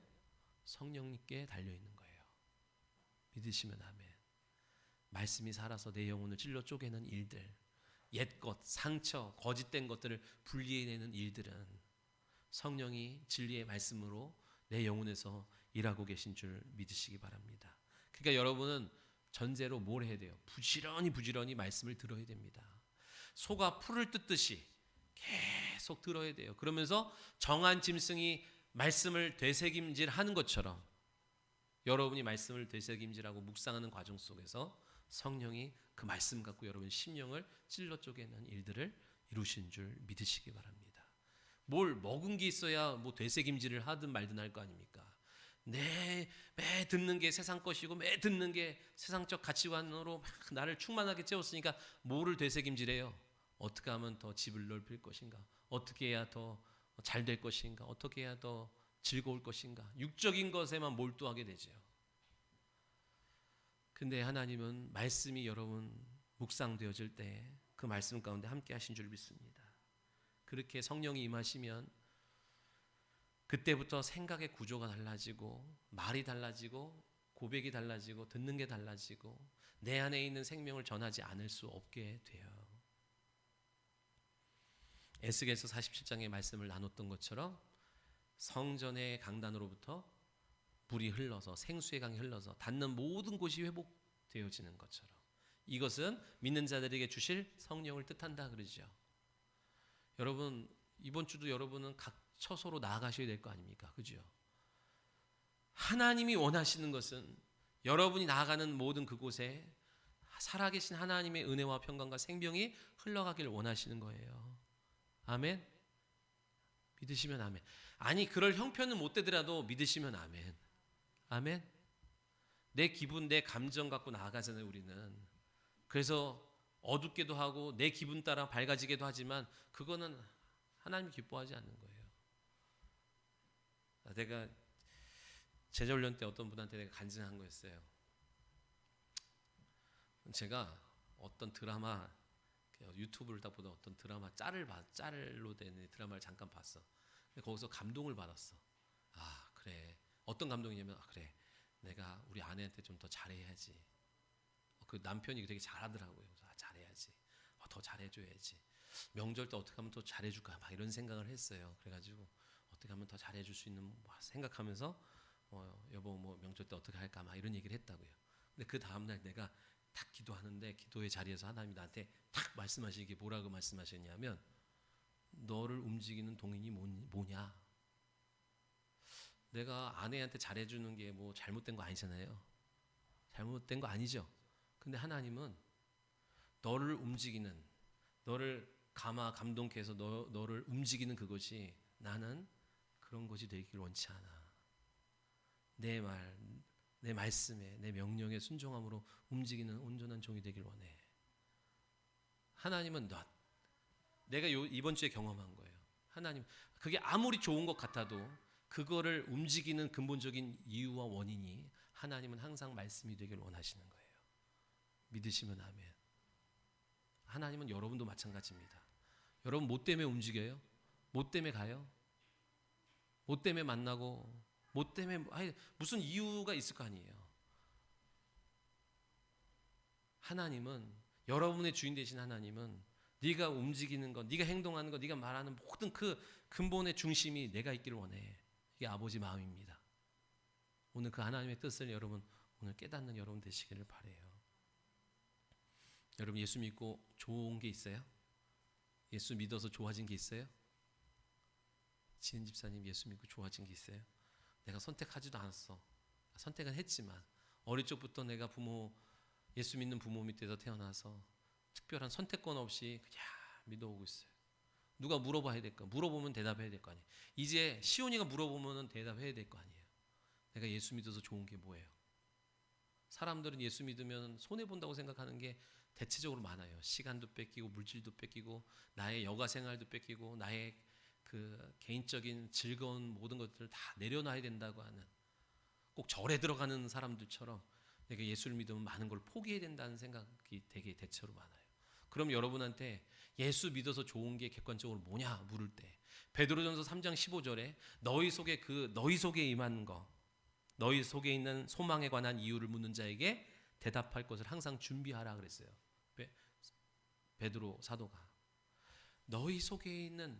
성령님께 달려 있는 거예요. 믿으시면 아멘. 말씀이 살아서 내 영혼을 찔러 쪼개는 일들, 옛것, 상처, 거짓된 것들을 분리해내는 일들은 성령이 진리의 말씀으로 내 영혼에서 일하고 계신 줄 믿으시기 바랍니다. 그러니까 여러분은 전제로 뭘 해야 돼요? 부지런히 말씀을 들어야 됩니다. 소가 풀을 뜯듯이 계속 들어야 돼요. 그러면서 정한 짐승이 말씀을 되새김질하는 것처럼 여러분이 말씀을 되새김질하고 묵상하는 과정 속에서 성령이 그 말씀 갖고 여러분 심령을 찔러 쪼개는 일들을 이루신 줄 믿으시기 바랍니다. 뭘 먹은 게 있어야 뭐 되새김질을 하든 말든 할 거 아닙니까? 매 듣는 게 세상 것이고 매 듣는 게 세상적 가치관으로 막 나를 충만하게 채웠으니까 뭐를 되새김질해요? 어떻게 하면 더 집을 넓힐 것인가? 어떻게 해야 더 잘 될 것인가? 어떻게 해야 더 즐거울 것인가? 육적인 것에만 몰두하게 되죠. 근데 하나님은 말씀이 여러분 묵상되어질 때 그 말씀 가운데 함께 하신 줄 믿습니다. 그렇게 성령이 임하시면 그때부터 생각의 구조가 달라지고 말이 달라지고 고백이 달라지고 듣는 게 달라지고 내 안에 있는 생명을 전하지 않을 수 없게 돼요. 에스겔서 47장의 말씀을 나눴던 것처럼 성전의 강단으로부터 물이 흘러서 생수의 강이 흘러서 닿는 모든 곳이 회복되어지는 것처럼 이것은 믿는 자들에게 주실 성령을 뜻한다 그러죠. 여러분 이번 주도 여러분은 각 처소로 나아가셔야 될 거 아닙니까? 그죠? 하나님이 원하시는 것은 여러분이 나아가는 모든 그곳에 살아계신 하나님의 은혜와 평강과 생명이 흘러가길 원하시는 거예요. 아멘? 믿으시면 아멘. 아니 그럴 형편은 못 되더라도 믿으시면 아멘. 아멘? 내 기분, 내 감정 갖고 나아가잖아요 우리는. 그래서 어둡게도 하고 내 기분 따라 밝아지기도 하지만 그거는 하나님이 기뻐하지 않는 거예요. 내가 제자훈련 때 어떤 분한테 내가 간증한 거였어요. 제가 어떤 드라마 유튜브를 딱 보다 어떤 드라마 짤로 된 드라마를 잠깐 봤어. 근데 거기서 감동을 받았어. 아 그래. 어떤 감동이냐면 그래. 내가 우리 아내한테 좀 더 잘해야지. 그 남편이 되게 잘하더라고요. 잘해야지. 더 잘해줘야지. 명절 때 어떻게 하면 더 잘해줄까 막 이런 생각을 했어요. 그래가지고 어떻게 하면 더 잘해줄 수 있는 생각하면서 여보 뭐 명절 때 어떻게 할까 막 이런 얘기를 했다고요. 근데 그 다음날 내가 딱 기도하는데 기도의 자리에서 하나님이 나한테 딱 말씀하시기 뭐라고 말씀하셨냐면 너를 움직이는 동인이 뭐냐. 내가 아내한테 잘해주는 게 뭐 잘못된 거 아니잖아요. 잘못된 거 아니죠. 근데 하나님은 너를 움직이는, 너를 감동케 해서 너를 움직이는 그것이 나는 그런 것이 되길 원치 않아. 내 말씀에, 내 명령에 순종함으로 움직이는 온전한 종이 되길 원해. 하나님은 내가 이번 주에 경험한 거예요. 하나님, 그게 아무리 좋은 것 같아도 그거를 움직이는 근본적인 이유와 원인이 하나님은 항상 말씀이 되길 원하시는 거예요. 믿으시면 아멘. 하나님은 여러분도 마찬가지입니다. 여러분 뭐 때문에 움직여요? 뭐 때문에 가요? 뭐 때문에 만나고 뭐 때문에 무슨 이유가 있을 거 아니에요. 하나님은 여러분의 주인 되신 하나님은 네가 움직이는 것, 네가 행동하는 것, 네가 말하는 모든 그 근본의 중심이 내가 있기를 원해. 이게 아버지 마음입니다. 오늘 그 하나님의 뜻을 여러분 오늘 깨닫는 여러분 되시기를 바라요. 여러분 예수 믿고 좋은 게 있어요? 예수 믿어서 좋아진 게 있어요? 지은 집사님 예수 믿고 좋아진 게 있어요? 내가 선택하지도 않았어. 선택은 했지만 어릴 적부터 내가 예수 믿는 부모 밑에서 태어나서 특별한 선택권 없이 그냥 믿어오고 있어요. 누가 물어봐야 될 거, 물어보면 대답해야 될 거 아니에요. 이제 시온이가 물어보면 대답해야 될 거 아니에요. 내가 예수 믿어서 좋은 게 뭐예요? 사람들은 예수 믿으면 손해본다고 생각하는 게 대체적으로 많아요. 시간도 뺏기고 물질도 뺏기고 나의 여가 생활도 뺏기고 나의 그 개인적인 즐거운 모든 것들을 다 내려놔야 된다고 하는, 꼭 절에 들어가는 사람들처럼 내가 예수를 믿으면 많은 걸 포기해야 된다는 생각이 되게 대체로 많아요. 그럼 여러분한테 예수 믿어서 좋은 게 객관적으로 뭐냐 물을 때 베드로전서 3장 15절에 너희 속에 임한 거, 너희 속에 있는 소망에 관한 이유를 묻는 자에게 대답할 것을 항상 준비하라 그랬어요. 베드로 사도가 너희 속에 있는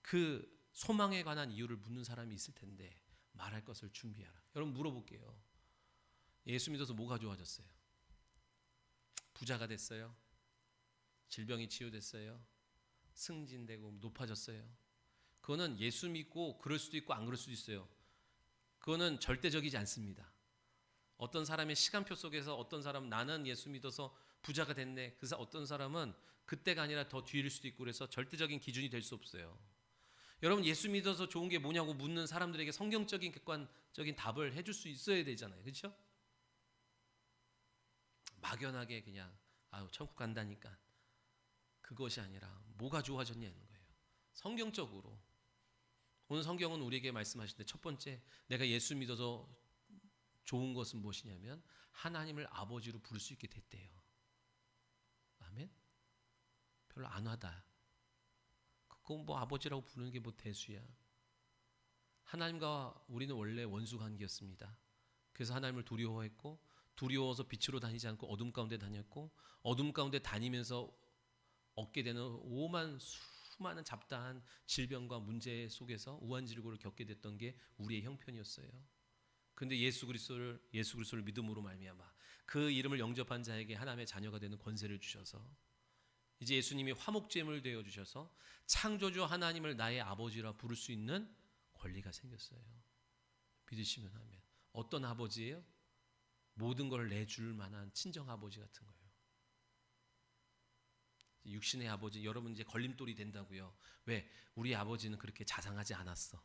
그 소망에 관한 이유를 묻는 사람이 있을 텐데 말할 것을 준비하라. 여러분 물어볼게요. 예수 믿어서 뭐가 좋아졌어요? 부자가 됐어요? 질병이 치유됐어요? 승진되고 높아졌어요? 그거는 예수 믿고 그럴 수도 있고 안 그럴 수도 있어요. 그거는 절대적이지 않습니다. 어떤 사람의 시간표 속에서 어떤 사람은 나는 예수 믿어서 부자가 됐네. 그래서 어떤 사람은 그때가 아니라 더 뒤일 수도 있고 그래서 절대적인 기준이 될 수 없어요. 여러분 예수 믿어서 좋은 게 뭐냐고 묻는 사람들에게 성경적인 객관적인 답을 해줄 수 있어야 되잖아요. 그렇죠? 막연하게 그냥 천국 간다니까 그것이 아니라 뭐가 좋아졌냐는 거예요. 성경적으로 오늘 성경은 우리에게 말씀하시는데 첫 번째 내가 예수 믿어서 좋은 것은 무엇이냐면 하나님을 아버지로 부를 수 있게 됐대요. 아멘? 별로 안 와닿아. 그건 뭐 아버지라고 부르는 게 뭐 대수야. 하나님과 우리는 원래 원수 관계였습니다. 그래서 하나님을 두려워했고 두려워서 빛으로 다니지 않고 어둠 가운데 다녔고 어둠 가운데 다니면서 얻게 되는 수많은 잡다한 질병과 문제 속에서 우환질고를 겪게 됐던 게 우리의 형편이었어요. 그런데 예수 그리스도를 믿음으로 말미암아 그 이름을 영접한 자에게 하나님의 자녀가 되는 권세를 주셔서 이제 예수님이 화목제물 되어 주셔서 창조주 하나님을 나의 아버지라 부를 수 있는 권리가 생겼어요. 믿으시면 하면. 어떤 아버지예요? 모든 걸 내줄 만한 친정 아버지 같은 거예요. 육신의 아버지, 여러분 이제 걸림돌이 된다고요. 왜? 우리 아버지는 그렇게 자상하지 않았어.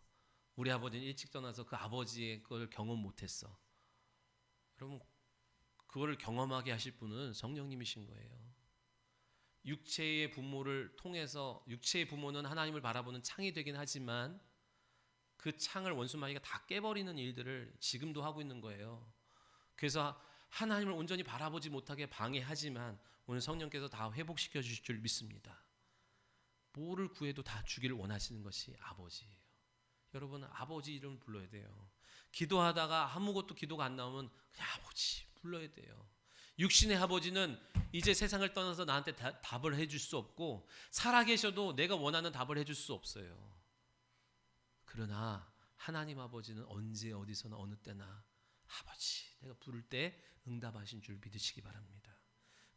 우리 아버지는 일찍 떠나서 그 아버지의 걸 경험 못했어. 여러분, 그거를 경험하게 하실 분은 성령님이신 거예요. 육체의 부모를 통해서, 육체의 부모는 하나님을 바라보는 창이 되긴 하지만 그 창을 원수마귀가 다 깨버리는 일들을 지금도 하고 있는 거예요. 그래서 하나님을 온전히 바라보지 못하게 방해하지만 오늘 성령께서 다 회복시켜 주실 줄 믿습니다. 뭐를 구해도 다 주기를 원하시는 것이 아버지예요. 여러분은 아버지 이름을 불러야 돼요. 기도하다가 아무것도 기도가 안 나오면 그냥 아버지 불러야 돼요. 육신의 아버지는 이제 세상을 떠나서 나한테 답을 해줄 수 없고 살아계셔도 내가 원하는 답을 해줄 수 없어요. 그러나 하나님 아버지는 언제 어디서나 어느 때나 아버지 내가 부를 때 응답하신 줄 믿으시기 바랍니다.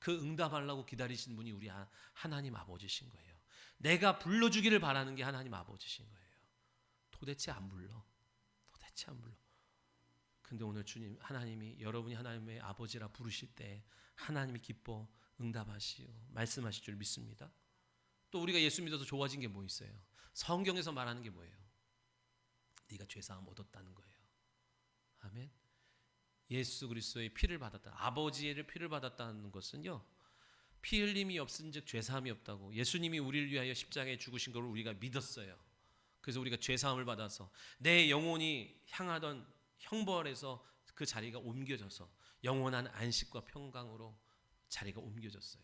그 응답하려고 기다리신 분이 우리 하나님 아버지신 거예요. 내가 불러주기를 바라는 게 하나님 아버지신 거예요. 도대체 안 불러. 도대체 안 불러. 근데 오늘 주님 하나님이 여러분이 하나님의 아버지라 부르실 때 하나님이 기뻐 응답하시오 말씀하실 줄 믿습니다. 또 우리가 예수 믿어서 좋아진 게 뭐 있어요? 성경에서 말하는 게 뭐예요? 네가 죄사함 얻었다는 거예요. 아멘. 예수 그리스도의 피를 받았다. 아버지의 피를 받았다는 것은요. 피 흘림이 없은즉 죄사함이 없다고. 예수님이 우리를 위하여 십자가에 죽으신 걸 우리가 믿었어요. 그래서 우리가 죄사함을 받아서 내 영혼이 향하던 형벌에서 그 자리가 옮겨져서 영원한 안식과 평강으로 자리가 옮겨졌어요.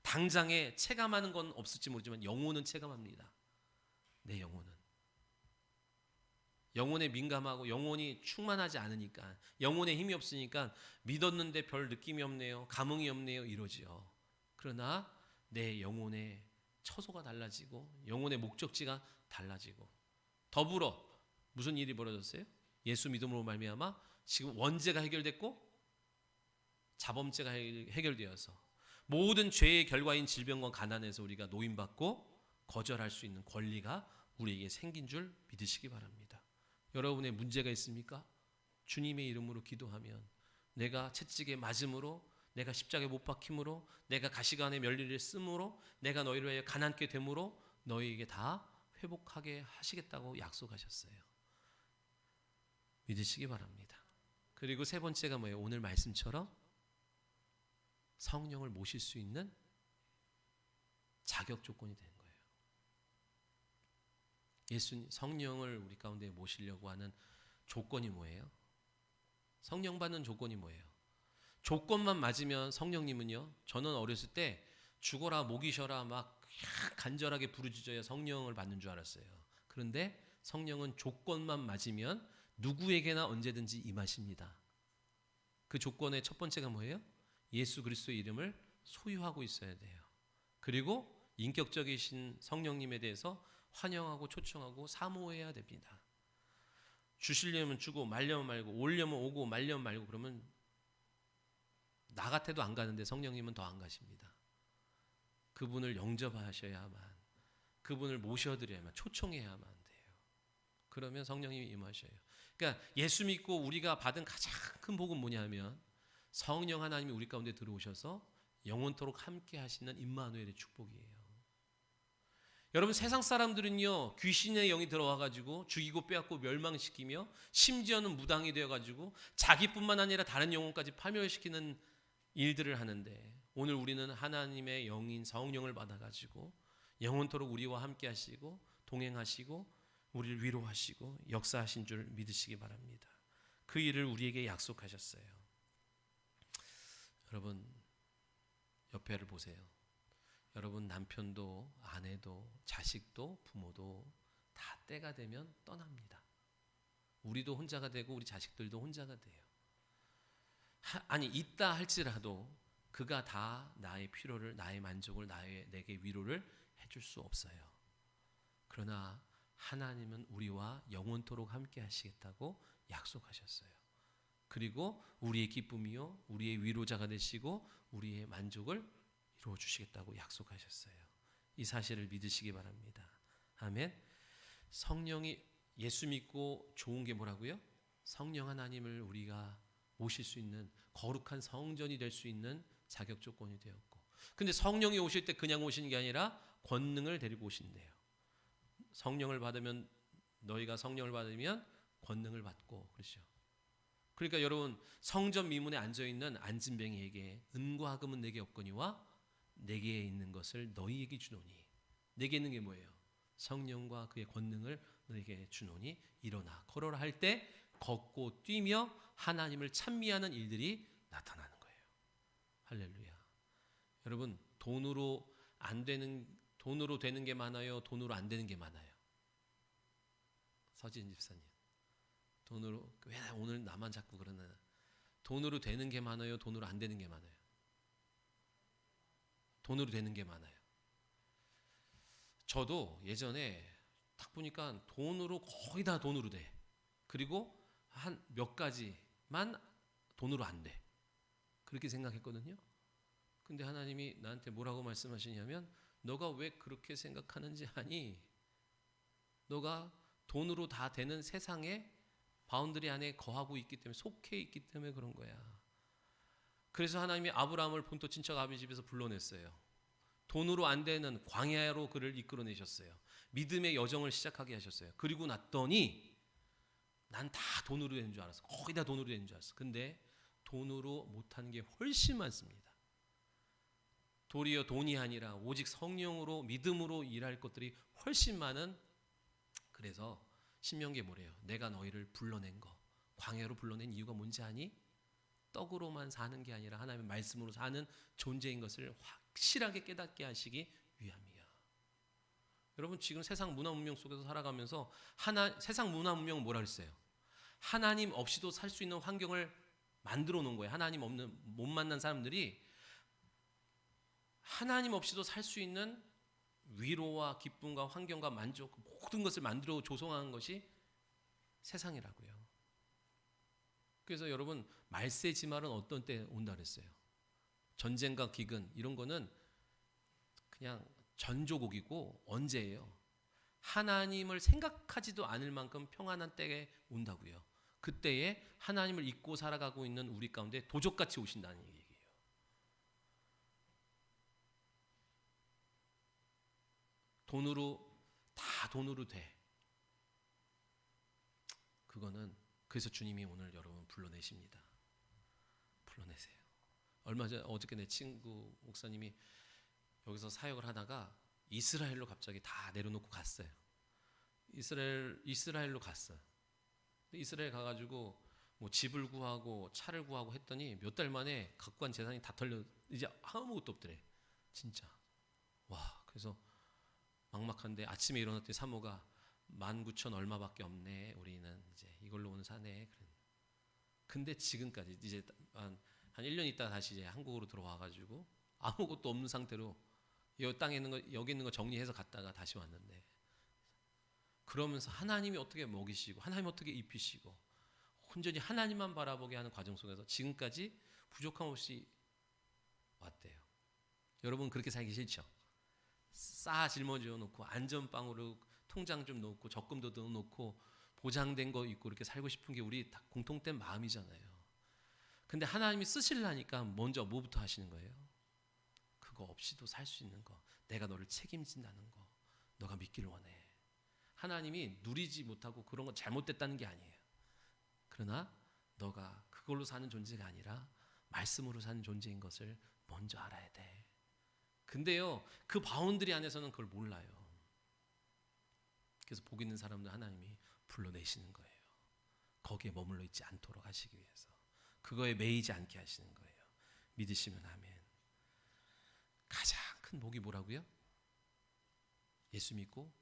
당장에 체감하는 건 없을지 모르지만 영혼은 체감합니다. 내 영혼은. 영혼에 민감하고 영혼이 충만하지 않으니까 영혼에 힘이 없으니까 믿었는데 별 느낌이 없네요. 감흥이 없네요. 이러지요. 그러나 내 영혼의 처소가 달라지고 영혼의 목적지가 달라지고 더불어 무슨 일이 벌어졌어요? 예수 믿음으로 말미암아 지금 원죄가 해결됐고 자범죄가 해결되어서 모든 죄의 결과인 질병과 가난에서 우리가 노임받고 거절할 수 있는 권리가 우리에게 생긴 줄 믿으시기 바랍니다. 여러분의 문제가 있습니까? 주님의 이름으로 기도하면 내가 채찍에 맞음으로 내가 십자가에 못 박힘으로 내가 가시관에 면류를 쓰므로 내가 너희를 위하여 가난케 됨으로 너희에게 다 회복하게 하시겠다고 약속하셨어요. 믿으시기 바랍니다. 그리고 세 번째가 뭐예요? 오늘 말씀처럼 성령을 모실 수 있는 자격 조건이 되는 거예요. 예수님 성령을 우리 가운데 모시려고 하는 조건이 뭐예요? 성령 받는 조건이 뭐예요? 조건만 맞으면 성령님은요. 저는 어렸을 때 죽어라 목이 쉬어라 막 간절하게 부르짖어야 성령을 받는 줄 알았어요. 그런데 성령은 조건만 맞으면 누구에게나 언제든지 임하십니다. 그 조건의 첫 번째가 뭐예요? 예수 그리스도의 이름을 소유하고 있어야 돼요. 그리고 인격적이신 성령님에 대해서 환영하고 초청하고 사모해야 됩니다. 주시려면 주고 말려면 말고 오려면 오고 말려면 말고 그러면 나 같아도 안 가는데 성령님은 더 안 가십니다. 그분을 영접하셔야만 그분을 모셔드려야만 초청해야만 돼요. 그러면 성령님이 임하셔요. 그러니까 예수 믿고 우리가 받은 가장 큰 복은 뭐냐면 성령 하나님이 우리 가운데 들어오셔서 영원토록 함께 하시는 임마누엘의 축복이에요. 여러분 세상 사람들은요 귀신의 영이 들어와가지고 죽이고 빼앗고 멸망시키며 심지어는 무당이 되어가지고 자기뿐만 아니라 다른 영혼까지 파멸시키는 일들을 하는데 오늘 우리는 하나님의 영인 성령을 받아가지고 영원토록 우리와 함께 하시고 동행하시고 우리를 위로하시고 역사하신 줄 믿으시기 바랍니다. 그 일을 우리에게 약속하셨어요. 여러분 옆에를 보세요. 여러분 남편도 아내도 자식도 부모도 다 때가 되면 떠납니다. 우리도 혼자가 되고 우리 자식들도 혼자가 돼요. 아니 있다 할지라도 그가 다 나의 필요를 나의 만족을 내게 위로를 해줄 수 없어요. 그러나 하나님은 우리와 영원토록 함께 하시겠다고 약속하셨어요. 그리고 우리의 기쁨이요 우리의 위로자가 되시고 우리의 만족을 이루어 주시겠다고 약속하셨어요. 이 사실을 믿으시기 바랍니다. 아멘. 성령이 예수 믿고 좋은 게 뭐라고요? 성령 하나님을 우리가 모실 수 있는 거룩한 성전이 될 수 있는 자격 조건이 되었고, 근데 성령이 오실 때 그냥 오시는 게 아니라 권능을 데리고 오신대요. 성령을 받으면, 너희가 성령을 받으면 권능을 받고, 그렇죠. 그러니까 여러분, 성전 미문에 앉아 있는 안진뱅이에게 은과 금은 내게 없거니와 내게 있는 것을 너희에게 주노니, 내게 있는 게 뭐예요? 성령과 그의 권능을 너에게 주노니 일어나 걸어라 할 때 걷고 뛰며 하나님을 찬미하는 일들이 나타나는 거예요. 할렐루야. 여러분, 돈으로 되는 게 많아요? 돈으로 안 되는 게 많아요? 서진 집사님, 돈으로, 왜 오늘 나만 자꾸 그러나? 돈으로 되는 게 많아요? 돈으로 안 되는 게 많아요? 돈으로 되는 게 많아요. 저도 예전에 딱 보니까 돈으로, 거의 다 돈으로 돼. 그리고 한 몇 가지만 돈으로 안 돼. 그렇게 생각했거든요. 근데 하나님이 나한테 뭐라고 말씀하시냐면, 너가 왜 그렇게 생각하는지 아니? 너가 돈으로 다 되는 세상의 바운더리 안에 거하고 있기 때문에, 속해 있기 때문에 그런 거야. 그래서 하나님이 아브라함을 본토 친척 아비 집에서 불러냈어요. 돈으로 안 되는 광야로 그를 이끌어내셨어요. 믿음의 여정을 시작하게 하셨어요. 그리고 났더니 난 다 돈으로 되는 줄 알았어. 거의 다 돈으로 되는 줄 알았어. 근데 돈으로 못한 게 훨씬 많습니다. 도리어 돈이 아니라 오직 성령으로, 믿음으로 일할 것들이 훨씬 많은. 그래서 신명기에 뭐래요? 내가 너희를 불러낸 거, 광야로 불러낸 이유가 뭔지 아니? 떡으로만 사는 게 아니라 하나님의 말씀으로 사는 존재인 것을 확실하게 깨닫게 하시기 위함이야. 여러분, 지금 세상 문화 문명 속에서 살아가면서 세상 문화 문명은 뭐라 그랬어요? 하나님 없이도 살 수 있는 환경을 만들어 놓은 거예요. 하나님 없는, 못 만난 사람들이 하나님 없이도 살 수 있는 위로와 기쁨과 환경과 만족, 모든 것을 만들어 조성하는 것이 세상이라고요. 그래서 여러분, 말세지말은 어떤 때 온다 그랬어요? 전쟁과 기근, 이런 거는 그냥 전조곡이고, 언제예요? 하나님을 생각하지도 않을 만큼 평안한 때에 온다고요. 그때에 하나님을 잊고 살아가고 있는 우리 가운데 도적같이 오신다는 얘기예요. 돈으로 돼. 그거는, 그래서 주님이 오늘 여러분 불러내십니다. 불러내세요. 얼마 전, 어저께 내 친구 목사님이 여기서 사역을 하다가 이스라엘로 갑자기 다 내려놓고 갔어요. 이스라엘로 갔어요. 이스라엘 가가지고 뭐 집을 구하고 차를 구하고 했더니 몇 달 만에 갖고 간 재산이 다 털려, 이제 아무것도 없더래. 진짜. 와, 그래서 막막한데 아침에 일어났더니 사모가 19,000 얼마밖에 없네. 우리는 이제 이걸로 오늘 사네. 근데 지금까지 이제 한 1년 있다 다시 이제 한국으로 들어와가지고 아무것도 없는 상태로 여기 있는 거 정리해서 갔다가 다시 왔는데, 그러면서 하나님이 어떻게 먹이시고 하나님이 어떻게 입히시고 온전히 하나님만 바라보게 하는 과정 속에서 지금까지 부족함 없이 왔대요. 여러분, 그렇게 살기 싫죠? 싸 짊어져 놓고 안전빵으로 통장 좀 넣고 적금도 넣어놓고 보장된 거 있고 이렇게 살고 싶은 게 우리 다 공통된 마음이잖아요. 근데 하나님이 쓰시려니까 먼저 뭐부터 하시는 거예요? 그거 없이도 살 수 있는 거, 내가 너를 책임진다는 거, 너가 믿기를 원해. 하나님이 누리지 못하고 그런 건 잘못됐다는 게 아니에요. 그러나 너가 그걸로 사는 존재가 아니라 말씀으로 사는 존재인 것을 먼저 알아야 돼. 근데요, 그 바운드리 안에서는 그걸 몰라요. 그래서 복 있는 사람들 하나님이 불러내시는 거예요. 거기에 머물러 있지 않도록 하시기 위해서, 그거에 매이지 않게 하시는 거예요. 믿으시면 아멘. 가장 큰 복이 뭐라고요? 예수 믿고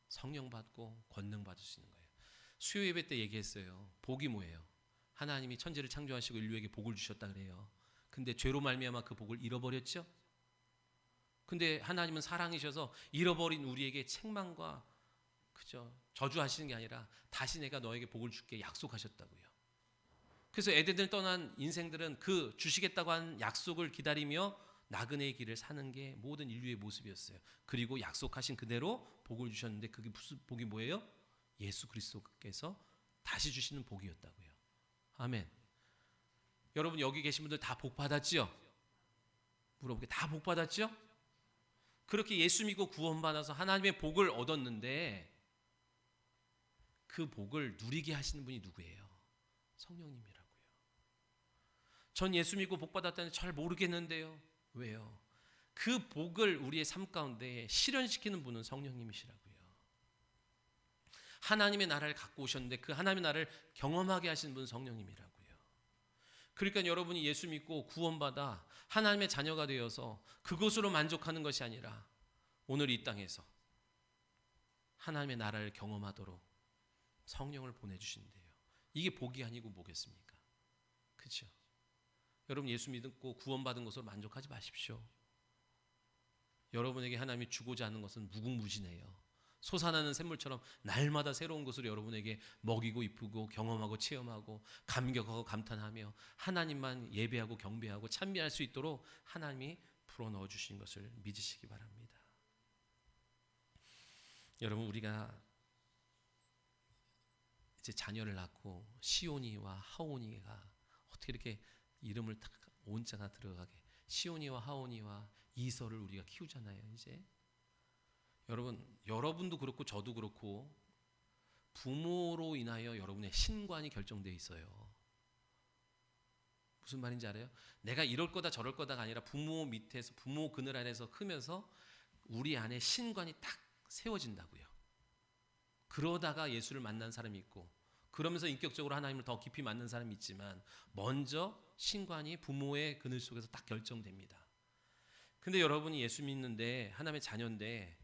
성령 받고 권능 받을 수 있는 거예요. 수요 예배 때 얘기했어요. 복이 뭐예요? 하나님이 천지를 창조하시고 인류에게 복을 주셨다 그래요. 근데 죄로 말미암아 그 복을 잃어버렸죠? 근데 하나님은 사랑이셔서 잃어버린 우리에게 책망과 그죠? 저주하시는 게 아니라 다시 내가 너에게 복을 줄게 약속하셨다고요. 그래서 에덴을 떠난 인생들은 그 주시겠다고 한 약속을 기다리며 나그네의 길을 사는 게 모든 인류의 모습이었어요. 그리고 약속하신 그대로 복을 주셨는데 그게 무슨 복이 뭐예요? 예수 그리스도께서 다시 주시는 복이었다고요. 아멘. 여러분 여기 계신 분들 다 복 받았지요? 물어보게 다 복 받았지요? 그렇게 예수 믿고 구원받아서 하나님의 복을 얻었는데 그 복을 누리게 하시는 분이 누구예요? 성령님이라고요. 전 예수 믿고 복 받았다는데 잘 모르겠는데요. 왜요? 그 복을 우리의 삶 가운데 실현시키는 분은 성령님이시라고요. 하나님의 나라를 갖고 오셨는데 그 하나님의 나라를 경험하게 하시는 분은 성령님이라고요. 그러니까 여러분이 예수 믿고 구원받아 하나님의 자녀가 되어서 그것으로 만족하는 것이 아니라 오늘 이 땅에서 하나님의 나라를 경험하도록 성령을 보내주신대요. 이게 복이 아니고 뭐겠습니까? 그렇죠? 여러분 예수 믿고 구원받은 것으로 만족하지 마십시오. 여러분에게 하나님이 주고자 하는 것은 무궁무진해요. 솟아나는 샘물처럼 날마다 새로운 것을 여러분에게 먹이고 이쁘고 경험하고 체험하고 감격하고 감탄하며 하나님만 예배하고 경배하고 찬미할 수 있도록 하나님이 불어넣어 주신 것을 믿으시기 바랍니다. 여러분 우리가 이제 자녀를 낳고 시온이와 하온이가 어떻게 이렇게 이름을 딱 온자가 들어가게 시온이와 하온이와 이서를 우리가 키우잖아요. 이제 여러분도 그렇고 저도 그렇고 부모로 인하여 여러분의 신관이 결정되어 있어요. 무슨 말인지 알아요? 내가 이럴 거다 저럴 거다가 아니라 부모 밑에서 부모 그늘 아래서 크면서 우리 안에 신관이 딱 세워진다고요. 그러다가 예수를 만난 사람이 있고 그러면서 인격적으로 하나님을 더 깊이 만난 사람이 있지만 먼저 신관이 부모의 그늘 속에서 딱 결정됩니다. 근데 여러분이 예수 믿는데 하나님의 자녀인데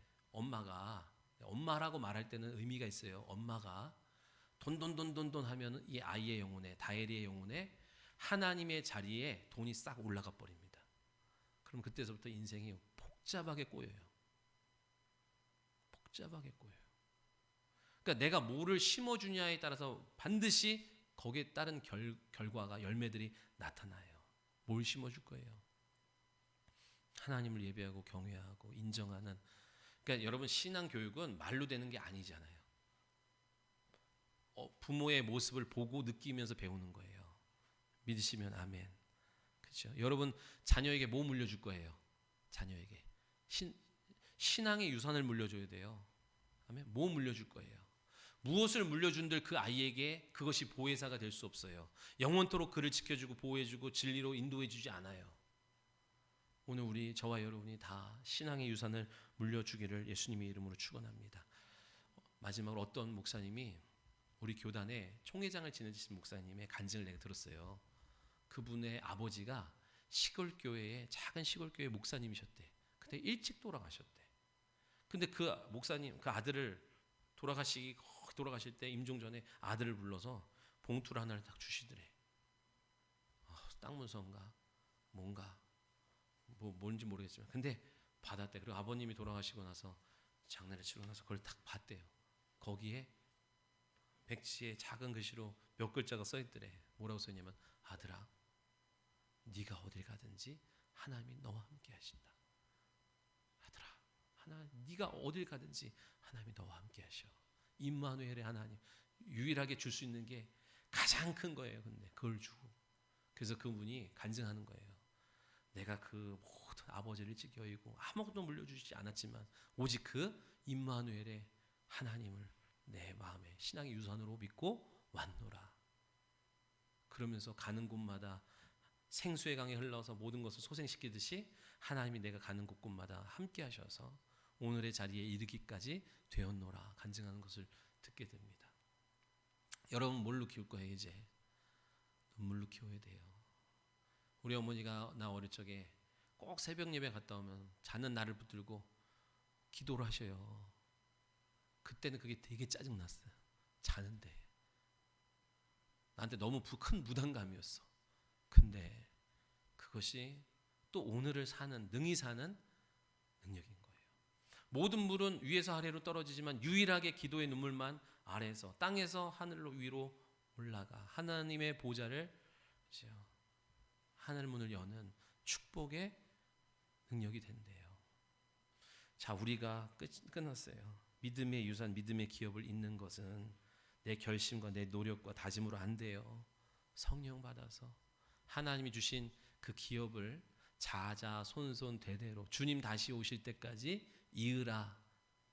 엄마라고 말할 때는 의미가 있어요. 엄마가 돈 하면 이 아이의 영혼에 다혜리의 영혼에 하나님의 자리에 돈이 싹 올라가 버립니다. 그럼 그때서부터 인생이 복잡하게 꼬여요. 복잡하게 꼬여요. 그러니까 내가 뭐를 심어주냐에 따라서 반드시 거기에 따른 결과가 열매들이 나타나요. 뭘 심어줄 거예요? 하나님을 예배하고 경외하고 인정하는. 그러니까 여러분 신앙 교육은 말로 되는 게 아니잖아요. 부모의 모습을 보고 느끼면서 배우는 거예요. 믿으시면 아멘. 그렇죠? 여러분 자녀에게 뭐 물려줄 거예요? 자녀에게 신앙의 유산을 물려줘야 돼요. 아멘. 뭐 물려줄 거예요? 무엇을 물려준들 그 아이에게 그것이 보혜사가 될 수 없어요. 영원토록 그를 지켜주고 보호해주고 진리로 인도해주지 않아요. 오늘 저와 여러분이 다 신앙의 유산을 물려주기를 예수님의 이름으로 축원합니다. 마지막으로 어떤 목사님이 우리 교단에 총회장을 지내주신 목사님의 간증을 내가 들었어요. 그분의 아버지가 작은 시골교회 목사님이셨대. 근데 일찍 돌아가셨대. 근데 그 목사님 그 아들을 돌아가실 때 임종 전에 아들을 불러서 봉투를 하나를 딱 주시더래. 땅 문서인가 뭔가 뭔지 모르겠지만 근데 받았대. 그리고 아버님이 돌아가시고 나서 장례를 치르고 나서 그걸 딱 봤대요. 거기에 백지에 작은 글씨로 몇 글자가 써있더래. 뭐라고 써있냐면 아들아 네가 어딜 가든지 하나님이 너와 함께 하신다. 아들아 네가 어딜 가든지 하나님이 너와 함께 하셔. 임마누엘의 하나님 유일하게 줄 수 있는 게 가장 큰 거예요. 근데 그걸 주고 그래서 그분이 간증하는 거예요. 내가 그 모든 아버지를 일찍 여의고 아무것도 물려주시지 않았지만 오직 그 임마누엘의 하나님을 내 마음에 신앙의 유산으로 믿고 왔노라. 그러면서 가는 곳마다 생수의 강에 흘러서 모든 것을 소생시키듯이 하나님이 내가 가는 곳곳마다 함께 하셔서 오늘의 자리에 이르기까지 되었노라 간증하는 것을 듣게 됩니다. 여러분 뭘로 키울 거예요? 이제 눈물로 키워야 돼요. 우리 어머니가 나 어릴 적에 꼭 새벽 예배 갔다 오면 자는 나를 붙들고 기도를 하셔요. 그때는 그게 되게 짜증났어요. 자는데 나한테 너무 큰 부담감이었어. 근데 그것이 또 오늘을 사는 능히 사는 능력인 거예요. 모든 물은 위에서 아래로 떨어지지만 유일하게 기도의 눈물만 아래에서 땅에서 하늘로 위로 올라가 하나님의 보좌를 하늘 문을 여는 축복의 능력이 된대요. 자, 우리가 끝났어요. 믿음의 유산, 믿음의 기업을 잇는 것은 내 결심과 내 노력과 다짐으로 안 돼요. 성령 받아서 하나님이 주신 그 기업을 자자손손 대대로 주님 다시 오실 때까지 이으라,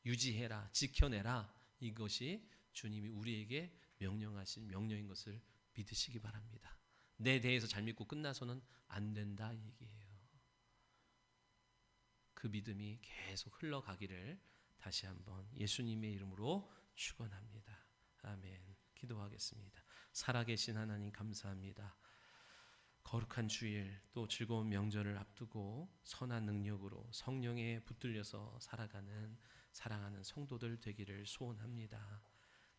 유지해라, 지켜내라. 이것이 주님이 우리에게 명령하신 명령인 것을 믿으시기 바랍니다. 내 대해서 잘 믿고 끝나서는 안 된다 이 얘기예요. 그 믿음이 계속 흘러가기를 다시 한번 예수님의 이름으로 축원합니다. 아멘. 기도하겠습니다. 살아계신 하나님 감사합니다. 거룩한 주일 또 즐거운 명절을 앞두고 선한 능력으로 성령에 붙들려서 살아가는 사랑하는 성도들 되기를 소원합니다.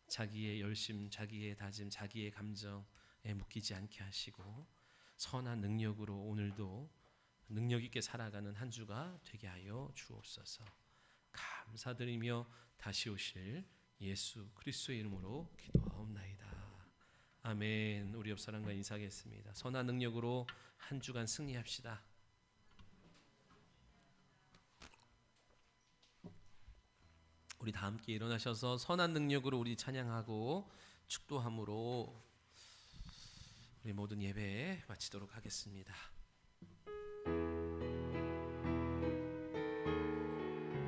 자기의 열심, 자기의 다짐, 자기의 감정에 묶이지 않게 하시고 선한 능력으로 오늘도 능력 있게 살아가는 한 주가 되게 하여 주옵소서. 감사드리며 다시 오실 예수 그리스도의 이름으로 기도하옵나이다. 아멘. 우리 옆 사람과 인사하겠습니다. 선한 능력으로 한 주간 승리합시다. 우리 다 함께 일어나셔서 선한 능력으로 우리 찬양하고 축도함으로 우리 모든 예배 마치도록 하겠습니다.